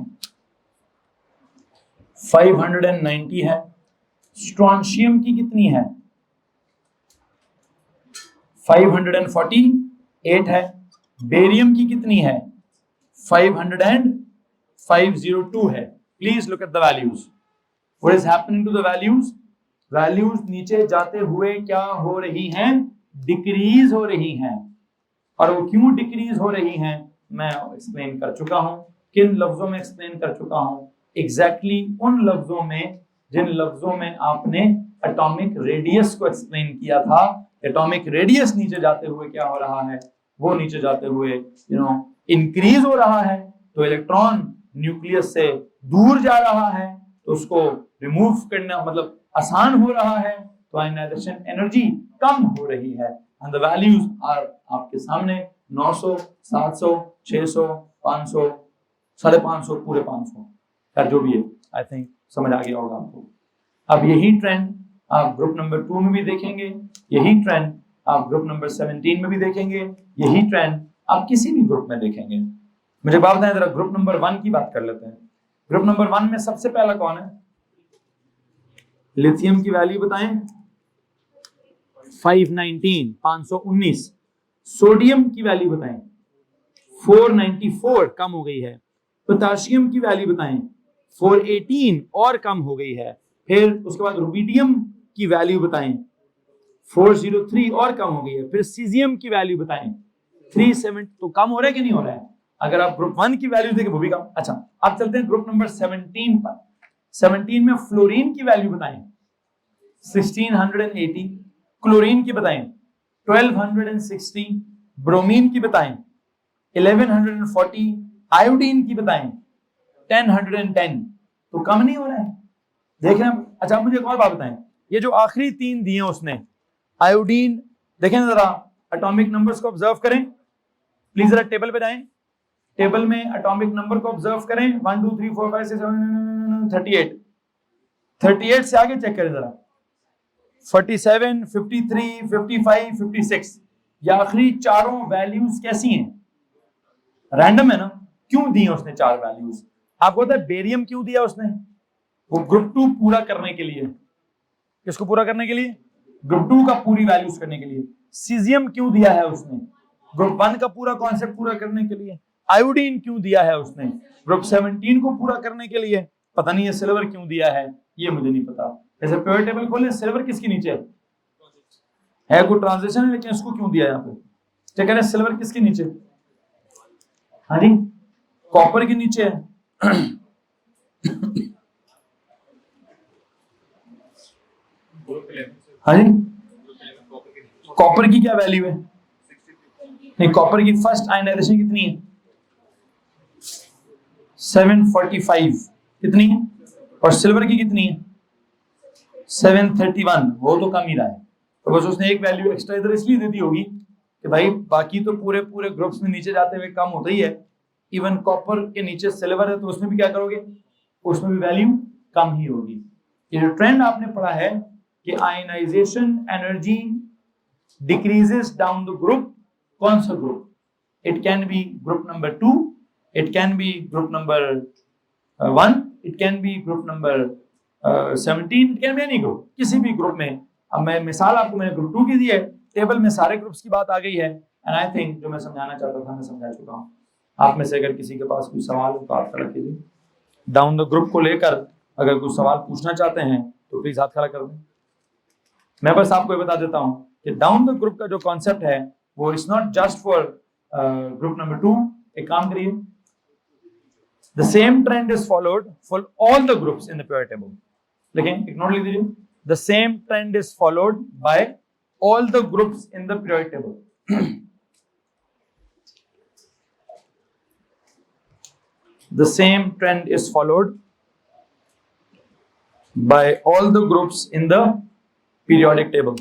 590 है। स्ट्रोंशियम की कितनी है? 548 है। बेरियम की कितनी है? 502 है। Please look at the values. What is happening to the values? Values नीचे जाते हुए क्या हो रही हैं? डिक्रीज हो रही हैं। और वो क्यों डिक्रीज हो रही हैं मैं एक्सप्लेन कर चुका हूं। किन लफ्जों में एक्सप्लेन कर चुका हूं? एग्जैक्टली उन लफ्जों में जिन लफ्जों में आपने एटॉमिक रेडियस को एक्सप्लेन किया था। एटॉमिक रेडियस नीचे जाते हुए क्या हो रहा है? वो नीचे जाते हुए इंक्रीज हो रहा है। तो इलेक्ट्रॉन न्यूक्लियस से दूर जा रहा है तो उसको रिमूव करना मतलब आसान हो रहा है, तो आयनाइजेशन एनर्जी कम हो रही है। एंड द वैल्यूज आर आपके सामने 900, 700, 600, 500, 550, पूरे 500, खैर जो भी है। आई थिंक समझ आ गया होगा आपको। अब यही ट्रेंड आप ग्रुप नंबर 2 में भी देखेंगे, यही ट्रेंड आप ग्रुप नंबर 17 में भी देखेंगे, यही ट्रेंड आप किसी भी ग्रुप में देखेंगे। मुझे बात बताएं जरा, ग्रुप नंबर 1 की बात कर लेते हैं। ग्रुप नंबर 1 में सबसे पहला कौन है? लिथियम की वैल्यू बताएं। 519। सोडियम की वैल्यू बताएं। 494, कम हो गई है। पोटाशियम की वैल्यू बताएं। 418, और कम हो गई है। फिर उसके बाद रुबिडियम की वैल्यू बताएं। 403, और कम हो गई है। फिर सीजियम की वैल्यू बताएं। 37, तो कम हो रहा है कि नहीं हो रहा है? अगर आप ग्रुप 1 की वैल्यू देखें वो भी कम। अच्छा, अब चलते हैं ग्रुप नंबर 17 पर। 17 में फ्लोरीन की वैल्यू बताएं 1680, क्लोरीन की बताएं 1260, ब्रोमीन की बताएं 1140, आयोडीन की बताएं 1010। तो कम नहीं हो रहा है, देख रहे हैं। अच्छा मुझे एक और बात बताएं, ये जो आखिरी 3 दिए उसने आयोडीन, देखें जरा एटॉमिक नंबर्स को ऑब्जर्व करें प्लीज, जरा टेबल पे जाएं। टेबल में एटॉमिक नंबर को ऑब्जर्व करें 1 2 3 4 5 6 7 38 से आगे चेक करें जरा 47, 53, 55, 56। ये आखिरी चारों वैल्यूज कैसी हैं? रैंडम है ना? क्यों दी उसने 4 वैल्यूज? आपको पता है बेरियम क्यों दिया उसने? वो ग्रुप 2 पूरा करने के लिए। किसको पूरा करने के लिए? ग्रुप 2 का पूरी वैल्यूज करने के लिए। सीजियम क्यों दिया है उसने? ग्रुप 1 का पूरा कॉन्सेप्ट पूरा करने के लिए। आयोडीन क्यों दिया है उसने? ग्रुप 17 को पूरा करने के लिए। पता नहीं है सिल्वर क्यों दिया है, ये मुझे नहीं पता। जैसे पेरियोडिक टेबल खोले, सिल्वर किसके नीचे है? कोई ट्रांजिशन है, लेकिन इसको क्यों दिया है यहाँ पे? क्या कह रहे हैं, सिल्वर किसके नीचे? हाँ जी, कॉपर के नीचे है। हाँ जी, कॉपर की क्या वैल्यू है? नहीं, कॉपर की फर्स्ट आयनाइजेशन कितनी है? 745। कितनी है? और सिल्वर की कितनी है? 731। वो तो कम ही रहा है, तो बस उसने एक वैल्यू एक्स्ट्रा इधर इसलिए दे दी होगी कि भाई बाकी तो पूरे पूरे ग्रुप्स में नीचे जाते हुए कम होता ही है। इवन कॉपर के नीचे सिल्वर है तो उसमें भी क्या करोगे? उसमें भी वैल्यू कम ही होगी। ये जो ट्रेंड आपने पढ़ा है कि ionisation energy decreases down the group, कौन सा group? it can be group number 2, it can be group number 1, it can be group number 17, it can be any group, किसी भी ग्रुप में। अब मैं मिसाल आपको मैंने ग्रुप 2 की दी है, टेबल में सारे ग्रुप्स की बात आ गई है, एंड आई थिंक जो मैं समझाना चाहता था मैं समझा चुका हूँ। आप में से अगर किसी के पास कोई सवाल हो तो आप खड़ा कीजिए। डाउन द ग्रुप को लेकर अगर कोई सवाल पूछना चाहते हैं तो प्लीज हाथ खड़ा कर दें। मैं बस आपको ये बता देता हूँ कि डाउन द ग्रुप का जो कॉन्सेप्ट है वो it's not just for group number 2। एक काम करिए, the same trend is followed for all the groups in the periodic table. लेकिन एक नोट लिख दीजिए, the same trend is followed by all the groups in the periodic table. The same trend is followed by all the groups in the periodic table.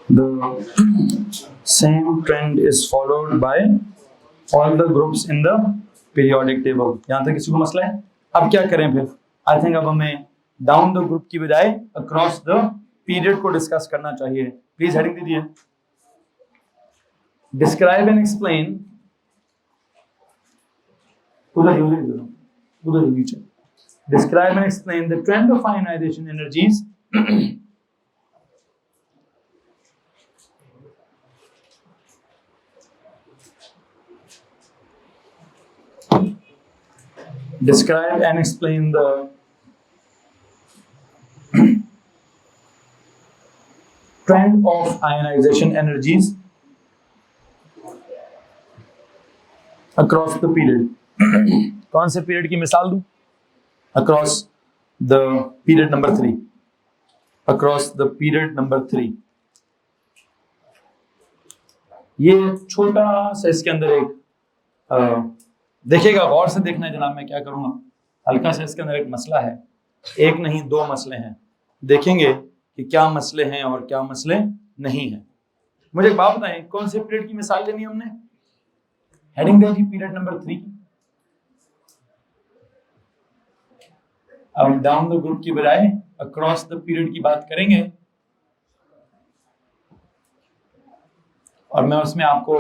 The same trend is followed by all the groups in the periodic table. यहाँ तक किसी को मसला है? अब क्या करें फिर? I think अब हमें डाउन द ग्रुप की बजाय अक्रॉस द पीरियड को डिस्कस करना चाहिए। प्लीज हेडिंग दीजिए, डिस्क्राइब एंड एक्सप्लेन। उधर नीचे describe and explain the trend of ionization energies describe and explain the trend of ionization energies across the period। कौन से पीरियड की मिसाल दूं? Across the period number 3, across the period number 3। ये छोटा सा इसके अंदर एक देखिएगा, गौर से देखना है जनाब। मैं क्या करूंगा, हल्का सा इसके अंदर एक मसला है, एक नहीं दो मसले हैं। देखेंगे कि क्या मसले हैं और क्या मसले नहीं हैं। मुझे एक बात बताएं, कौन से पीरियड की मिसाल लेनी है हमने? हेडिंग दें जी, पीरियड नंबर 3। अब डाउन द ग्रुप की बजाय अक्रॉस द पीरियड की बात करेंगे, और मैं उसमें आपको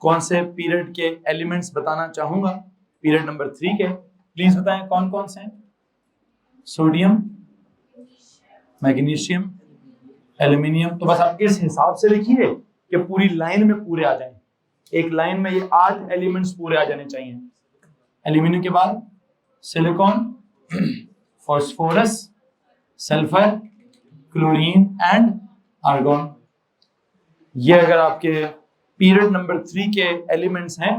कौन से पीरियड के एलिमेंट्स बताना चाहूंगा, पीरियड नंबर 3 के। प्लीज बताएं कौन कौन से हैं? Sodium, magnesium, aluminium. तो बस आप इस हिसाब से लिखिए कि पूरी लाइन में पूरे आ जाएं। एक लाइन में ये 8 एलिमेंट्स पूरे आ जाने चाहिए। एल्यूमिनियम के बाद silicon, phosphorus, sulphur, chlorine and argon. ये अगर आपके पीरियड नंबर 3 के एलिमेंट्स हैं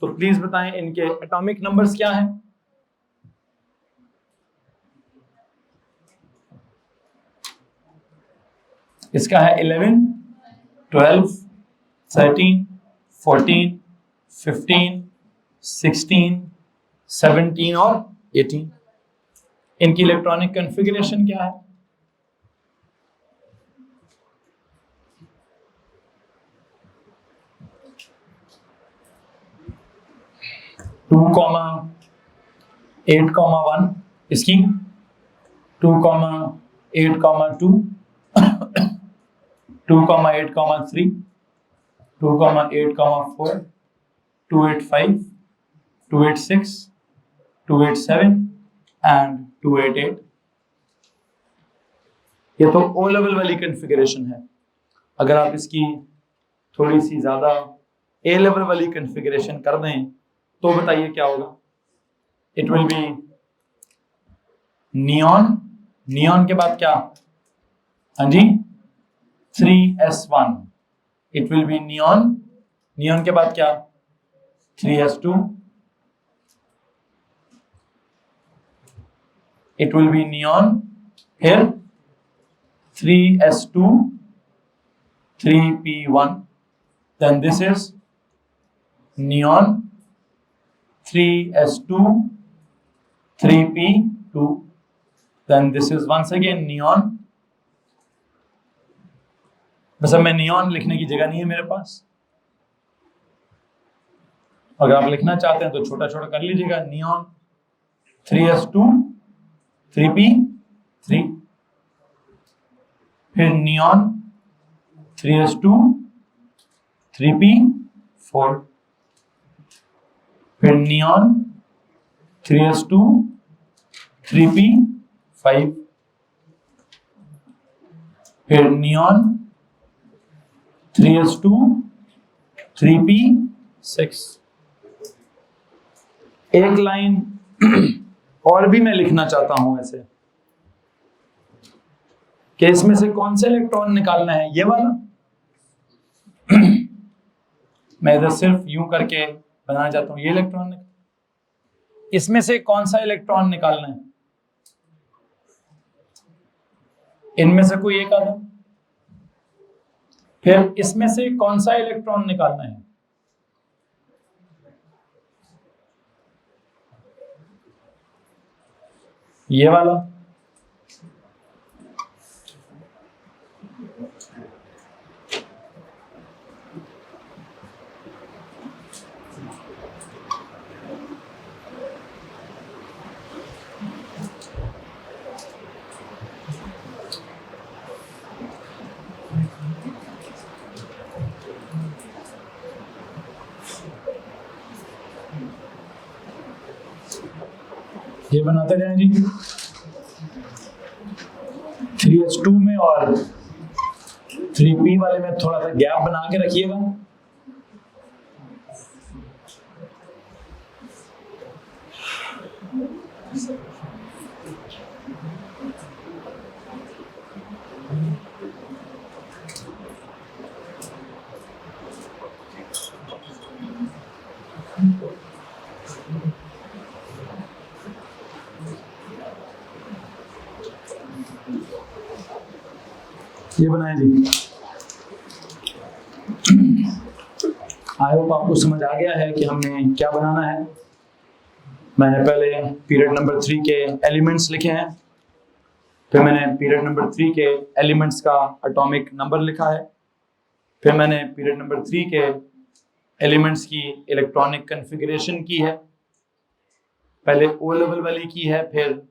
तो प्लीज बताएं इनके एटॉमिक नंबर्स क्या हैं? इसका है 11, 12, 13, 14, 15, 16, 17 और 18। इनकी इलेक्ट्रॉनिक कॉन्फ़िगरेशन क्या है? टू कॉमा 8,1 इसकी, 2,8,2, 2,8,3, 2,8,4, 2,8,5, 2,8,6, 2,8,7 एंड 2,8,8। ये तो ओ लेवल वाली कॉन्फ़िगरेशन है। अगर आप इसकी थोड़ी सी ज्यादा ए लेवल वाली कॉन्फ़िगरेशन कर दें तो बताइए क्या होगा? It will be neon. Neon के बाद क्या? हाँ जी, 3s1। It will be neon. Neon के बाद क्या? 3s2। It will be neon. फिर 3s2 3p1, then this is neon 3s2 3p2, then this is once again neon। बस अब मैं नियॉन लिखने की जगह नहीं है मेरे पास, अगर आप लिखना चाहते हैं तो छोटा छोटा कर लीजिएगा। नियॉन 3s2 3p3, फिर नियॉन 3s2 3p4, फिर नियॉन 3s2 3p5, फिर नियॉन 3s2 3p6। एक लाइन और भी मैं लिखना चाहता हूं ऐसे कि इसमें से कौन सा इलेक्ट्रॉन निकालना है, ये वाला। मैं इधर सिर्फ यूं करके बनाना चाहता हूं, ये इलेक्ट्रॉन, इसमें से कौन सा इलेक्ट्रॉन निकालना है, इनमें से कोई एक आधा। फिर इसमें से कौन सा इलेक्ट्रॉन निकालना है, ये वाला। ये बनाते जाएं जी। 3s2 में और 3p वाले में थोड़ा सा गैप बना के रखिएगा। ये बनाए जी। आई होप आपको समझ आ गया है कि हमने क्या बनाना है। मैंने पहले पीरियड नंबर 3 के एलिमेंट्स लिखे हैं, फिर मैंने पीरियड नंबर 3 के एलिमेंट्स का एटॉमिक नंबर लिखा है, फिर मैंने पीरियड नंबर 3 के एलिमेंट्स की इलेक्ट्रॉनिक कन्फिगरेशन की है। पहले ओ लेवल वाली की है, फिर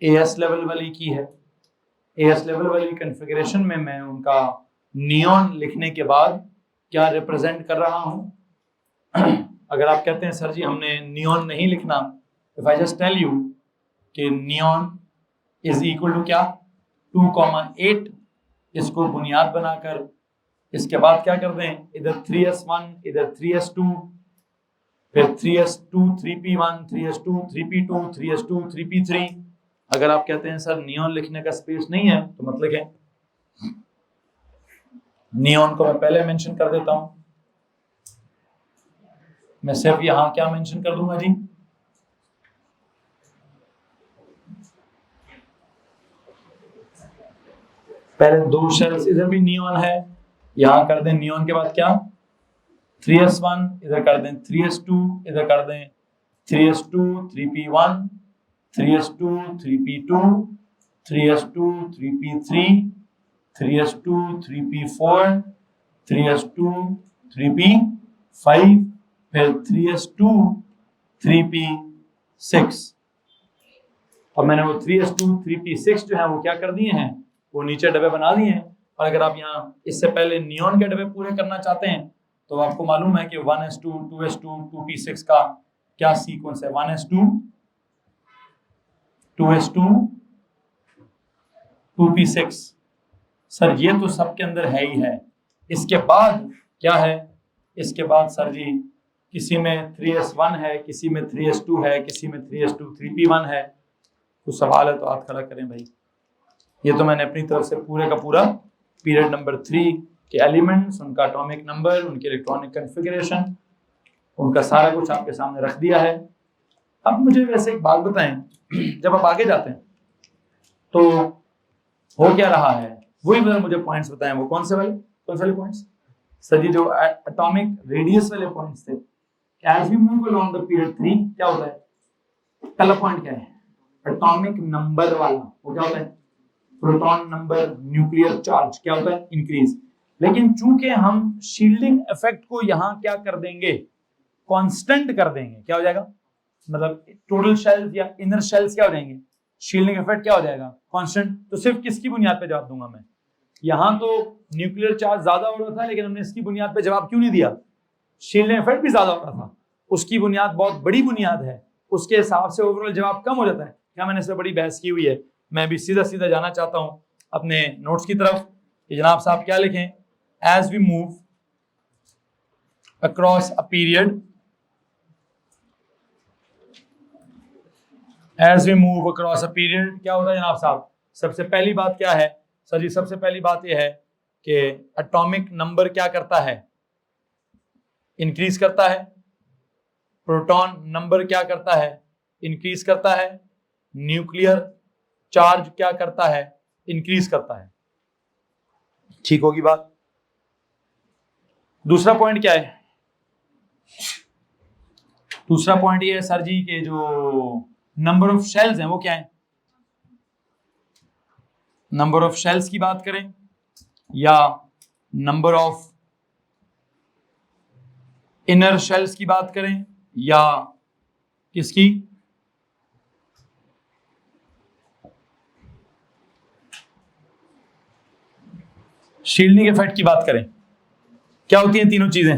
एएस लेवल वाली की है। एएस लेवल वाली कन्फिगरेशन में मैं उनका नियॉन लिखने के बाद क्या रिप्रेजेंट कर रहा हूं। अगर आप कहते हैं सर जी हमने नियॉन नहीं लिखना, if I just tell you कि नियॉन इज इक्वल टू क्या 2,8, इसको बुनियाद बनाकर इसके बाद क्या कर दें, इधर 3s1 इधर 3s2, फिर 3s2 3p1 3s2 3p2 3s2 3p3। अगर आप कहते हैं सर नियॉन लिखने का स्पेस नहीं है तो मत लिखें। नियॉन को मैं पहले मेंशन कर देता हूं, मैं सिर्फ यहां क्या मेंशन कर दूंगा जी, पहले 2 शेल्स, इधर भी नियॉन है, यहां कर दें नियॉन के बाद क्या 3s1, इधर कर दें 3s2, इधर कर दें 3s2 3p1 3s2 3p2 3s2 3p3 3s2 3p4 3s2 3p5, फिर 3s2 3p6। और मैंने वो 3s2 3p6 जो है वो क्या कर दिए हैं, वो नीचे डब्बे बना दिए हैं। और अगर आप यहाँ इससे पहले नियॉन के डब्बे पूरे करना चाहते हैं तो आपको मालूम है कि 1s2 2s2 2p6 का क्या सीक्वेंस है, 1s2 2s2 2p6। सर ये तो सबके अंदर है ही है। इसके बाद क्या है, इसके बाद सर जी किसी में 3s1 है, किसी में 3s2 है, किसी में 3s2 3p1 है। कुछ सवाल है तो हाथ खड़ा करें भाई। ये तो मैंने अपनी तरफ से पूरे का पूरा पीरियड नंबर 3 के एलिमेंट्स, उनका एटॉमिक नंबर, उनकी इलेक्ट्रॉनिक कॉन्फ़िगरेशन, उनका सारा कुछ आपके सामने रख दिया है। अब मुझे वैसे एक बात बताएं, जब आप आगे जाते हैं तो हो क्या रहा है वही मुझे पॉइंट्स बताएं, वो कौन से वाले पॉइंट्स सर जी? जो एटॉमिक रेडियस वाले पॉइंट्स थे। As we move along the period 3 क्या होता है? पहला पॉइंट क्या है? एटॉमिक नंबर वाला, वो क्या होता है? प्रोटॉन नंबर, न्यूक्लियर चार्ज क्या होता है? इंक्रीज। लेकिन चूंकि हम शील्डिंग इफेक्ट को यहां क्या कर देंगे? कांस्टेंट कर देंगे। क्या हो जाएगा? मतलब टोटल शेल्स या इनर शेल्स क्या हो जाएंगे? शील्डिंग इफेक्ट क्या हो जाएगा? कांस्टेंट। तो सिर्फ किसकी बुनियाद पे जवाब दूंगा मैं? यहां तो न्यूक्लियर चार्ज ज्यादा हो रहा था, लेकिन हमने इसकी बुनियाद पे जवाब क्यों नहीं दिया? शील्डिंग इफेक्ट भी ज्यादा हो रहा था, उसकी बुनियाद बहुत बड़ी बुनियाद है, उसके हिसाब से ओवरऑल जवाब कम हो जाता है। क्या मैंने इसमें बड़ी बहस की हुई है? मैं भी सीधा सीधा जाना चाहता हूं अपने नोट्स की तरफ कि जनाब साहब क्या लिखें? As we move across a period, as we move across a period क्या होता है जनाब साहब? सबसे पहली बात क्या है सर जी? सबसे पहली बात यह है कि एटॉमिक नंबर क्या करता है? इंक्रीज करता है। प्रोटॉन नंबर क्या करता है? इंक्रीज करता है। न्यूक्लियर चार्ज क्या करता है? इंक्रीज करता है। ठीक होगी बात? दूसरा पॉइंट क्या है? दूसरा पॉइंट ये है सर जी के जो नंबर ऑफ शेल्स हैं वो क्या है? नंबर ऑफ शेल्स की बात करें या नंबर ऑफ इनर शेल्स की बात करें या किसकी? शील्डिंग इफेक्ट की बात करें। क्या होती हैं तीनों चीजें?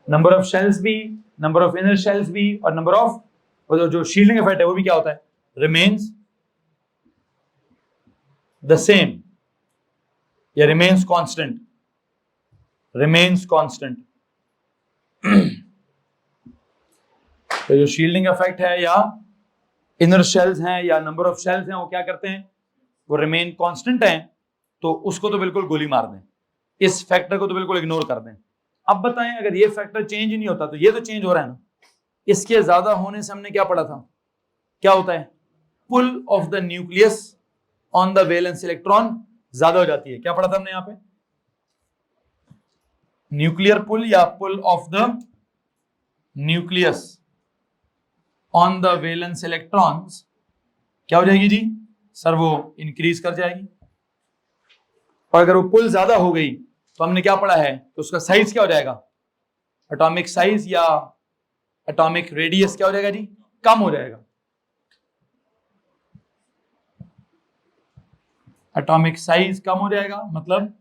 नंबर ऑफ शेल्स भी, नंबर ऑफ इनर शेल्स भी, और नंबर ऑफ जो शील्डिंग इफेक्ट है वो भी क्या होता है? रिमेन्स द सेम या रिमेन्स कांस्टेंट? Remains constant. तो जो शील्डिंग इफेक्ट है या इनर शेल्स हैं या नंबर ऑफ शेल्स हैं वो क्या करते हैं? वो रिमेन कांस्टेंट हैं। तो उसको तो बिल्कुल गोली मार दें, इस फैक्टर को तो बिल्कुल इग्नोर कर दें। अब बताएं अगर ये फैक्टर चेंज ही नहीं होता तो ये तो चेंज हो रहा है ना। इसके ज्यादा होने से हमने क्या पढ़ा था? क्या होता है? Pull of the nucleus on the valence electron ज्यादा हो जाती है। क्या पढ़ा था हमने यहां पे? न्यूक्लियर पुल या pull of the nucleus on the valence electrons क्या हो जाएगी जी? सर वो इंक्रीज कर जाएगी। और अगर वो पुल ज्यादा हो गई तो हमने क्या पढ़ा है? तो उसका साइज क्या हो जाएगा? एटॉमिक साइज या एटॉमिक रेडियस क्या हो जाएगा जी? कम हो जाएगा। एटॉमिक साइज कम हो जाएगा मतलब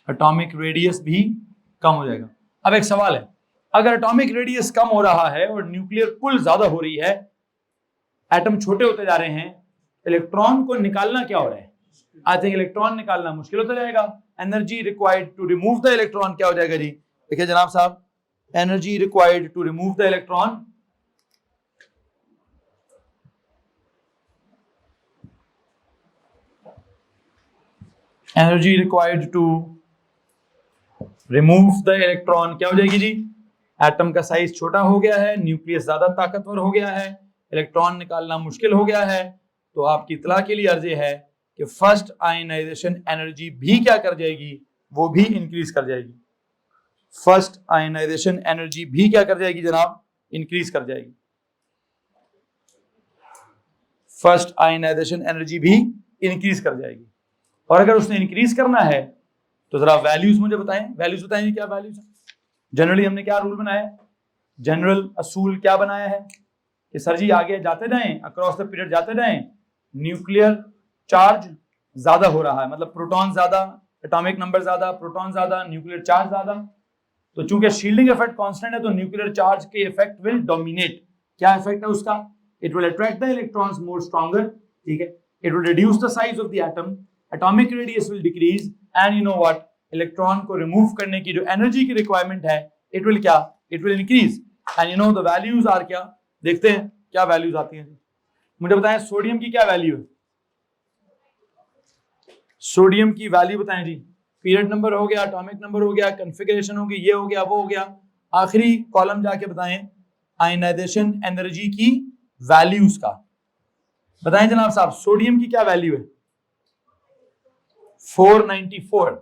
एटॉमिक रेडियस भी कम हो जाएगा। अब एक सवाल है, अगर एटॉमिक रेडियस कम हो रहा है और न्यूक्लियर पुल ज्यादा हो रही है, एटम छोटे होते जा रहे हैं, इलेक्ट्रॉन को निकालना क्या हो रहा है? आई थिंक इलेक्ट्रॉन निकालना मुश्किल होता जाएगा। Energy required to remove the electron क्या हो जाएगा जी? देखिए जनाब साहब, energy required to remove the electron energy required to remove the electron क्या हो जाएगी जी? एटम का साइज छोटा हो गया है, न्यूक्लियस ज्यादा ताकतवर हो गया है, इलेक्ट्रॉन निकालना मुश्किल हो गया है। तो आपकी इतला के लिए अर्ज है कि फर्स्ट आयनाइजेशन एनर्जी भी क्या कर जाएगी? वो भी इंक्रीज कर जाएगी। फर्स्ट आयनाइजेशन एनर्जी भी क्या कर जाएगी जनाब? इंक्रीज कर जाएगी। फर्स्ट आयनाइजेशन एनर्जी भी इंक्रीज कर जाएगी। और अगर उसने इंक्रीज करना है तो जरा वैल्यूज मुझे बताएं। वैल्यूज बताएं जी, क्या वैल्यूज है? जनरली हमने क्या रूल बनाया है? जनरल असूल क्या बनाया है कि सर जी आगे जाते जाएं, अक्रॉस द पीरियड जाते जाएं, न्यूक्लियर चार्ज ज्यादा हो रहा है, मतलब प्रोटॉन ज्यादा, एटॉमिक नंबर ज्यादा, प्रोटॉन ज्यादा, न्यूक्लियर चार्ज ज्यादा। तो चूंकि शील्डिंग इफेक्ट कांस्टेंट है तो न्यूक्लियर चार्ज के इफेक्ट विल डोमिनेट। क्या इफेक्ट है उसका? It will attract the electrons more stronger, ठीक है। It will reduce the size of the atom, atomic radius will decrease, and you know what, electron को remove करने की जो एनर्जी की रिक्वायरमेंट है, इट विल क्या? It will increase. And you know the values are क्या? देखते हैं क्या वैल्यूज आती हैं। मुझे बताएं सोडियम की क्या वैल्यू है? सोडियम की वैल्यू बताएं जी। पीरियड नंबर हो गया, एटॉमिक नंबर हो गया, कॉन्फ़िगरेशन हो गई, ये हो गया, वो हो गया, आखिरी कॉलम जाके बताएं आयनाइजेशन एनर्जी की वैल्यूज का। बताएं जनाब साहब, सोडियम की क्या वैल्यू है? 494।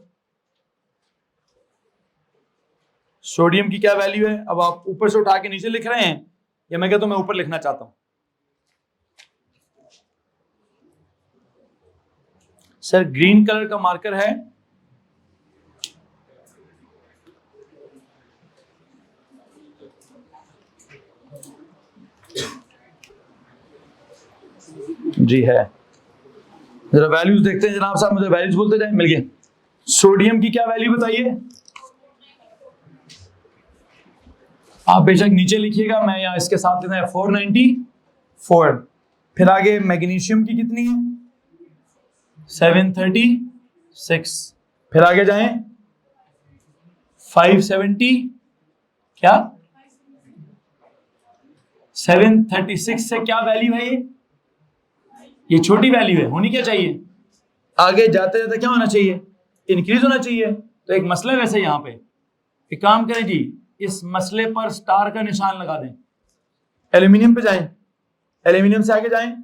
सोडियम की क्या वैल्यू है? अब आप ऊपर से उठा के नीचे लिख रहे हैं या मैं कहता हूं मैं ऊपर लिखना चाहता हूं? सर ग्रीन कलर का मार्कर है, जी है। जरा वैल्यूज देखते हैं जनाब साहब, मुझे वैल्यूज बोलते जाए। मिल गया। सोडियम की क्या वैल्यू बताइए? आप बेशक नीचे लिखिएगा, मैं यहां इसके साथ लेना है 494। फिर आगे मैग्नीशियम की कितनी है? 736। फिर आगे जाएं 570, क्या 736 से क्या वैल्यू है? ये छोटी वैल्यू है, होनी क्या चाहिए? आगे जाते जाते क्या होना चाहिए? इंक्रीज होना चाहिए। तो एक मसला है वैसे यहाँ पे, एक काम करें जी, इस मसले पर स्टार का निशान लगा दें। एल्यूमिनियम पे जाएं, एल्यूमिनियम से आगे जाएं,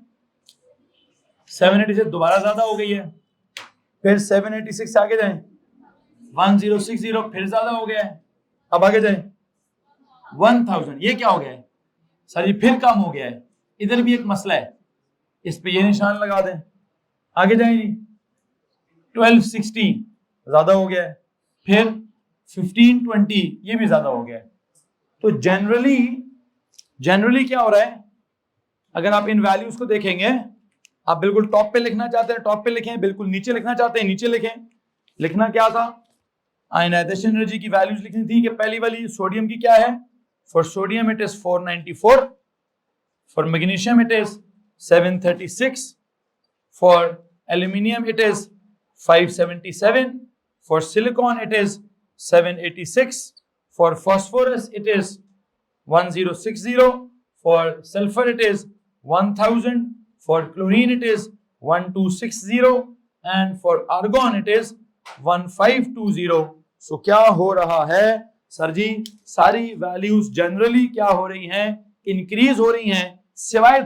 786 दोबारा ज्यादा हो गई है। फिर 786 से आगे जाएं, 1060 फिर ज्यादा हो गया है। अब आगे जाएं 1000, ये क्या हो गया है सर? ये फिर कम हो गया है। इधर भी एक मसला है, इस पे ये निशान लगा दें। आगे जाएं जी, 1260 ज्यादा हो गया है। फिर 1520 ये भी ज्यादा हो गया है। तो जनरली क्या हो रहा है, अगर आप इन वैल्यूज को देखेंगे, आप बिल्कुल टॉप पे लिखना चाहते हैं टॉप पे लिखें, बिल्कुल नीचे लिखना चाहते हैं नीचे लिखें। लिखना क्या था? आयनाइजेशन एनर्जी की वैल्यूज लिखनी थी कि पहली वाली सोडियम की क्या है? For sodium it is 494, for magnesium it is 736, for aluminium it is 577, for silicon it is 786, for phosphorus it is 1060, for sulfur it is 1000, for chlorine it is 1260, and for argon it is 1520। so क्या हो रहा है sir जी? सारी values generally क्या हो रही हैं? Increase हो रही हैं, सिवाय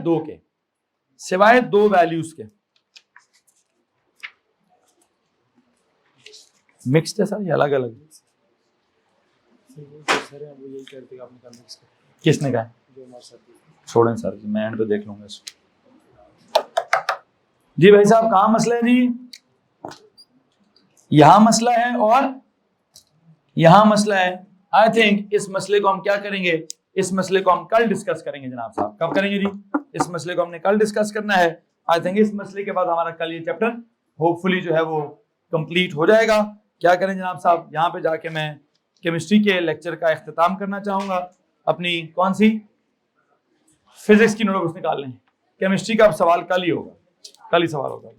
दो वैल्यूज के। मिक्स्ड है सर, ये अलग अलग? किसने कहा? छोड़ें सर जी, मैं एंड पे देख लूंगा इसको। जी भाई साहब, कहाँ मसला है जी? यहां मसला है और यहां मसला है। आई थिंक इस मसले को हम क्या करेंगे? इस मसले को हम कल डिस्कस करेंगे जनाब साहब। कब करेंगे जी? इस मसले को हमने कल डिस्कस करना है। आई थिंक इस मसले के बाद हमारा कल ये चैप्टर होपफुली जो है वो कंप्लीट हो जाएगा। क्या करें जनाब साहब, यहाँ पे जाके मैं केमिस्ट्री के लेक्चर का इख्तिताम करना चाहूँगा। अपनी कौन सी फिजिक्स की नोटबुक्स निकाल लें, केमिस्ट्री का अब सवाल कल ही होगा, कल ही सवाल होगा।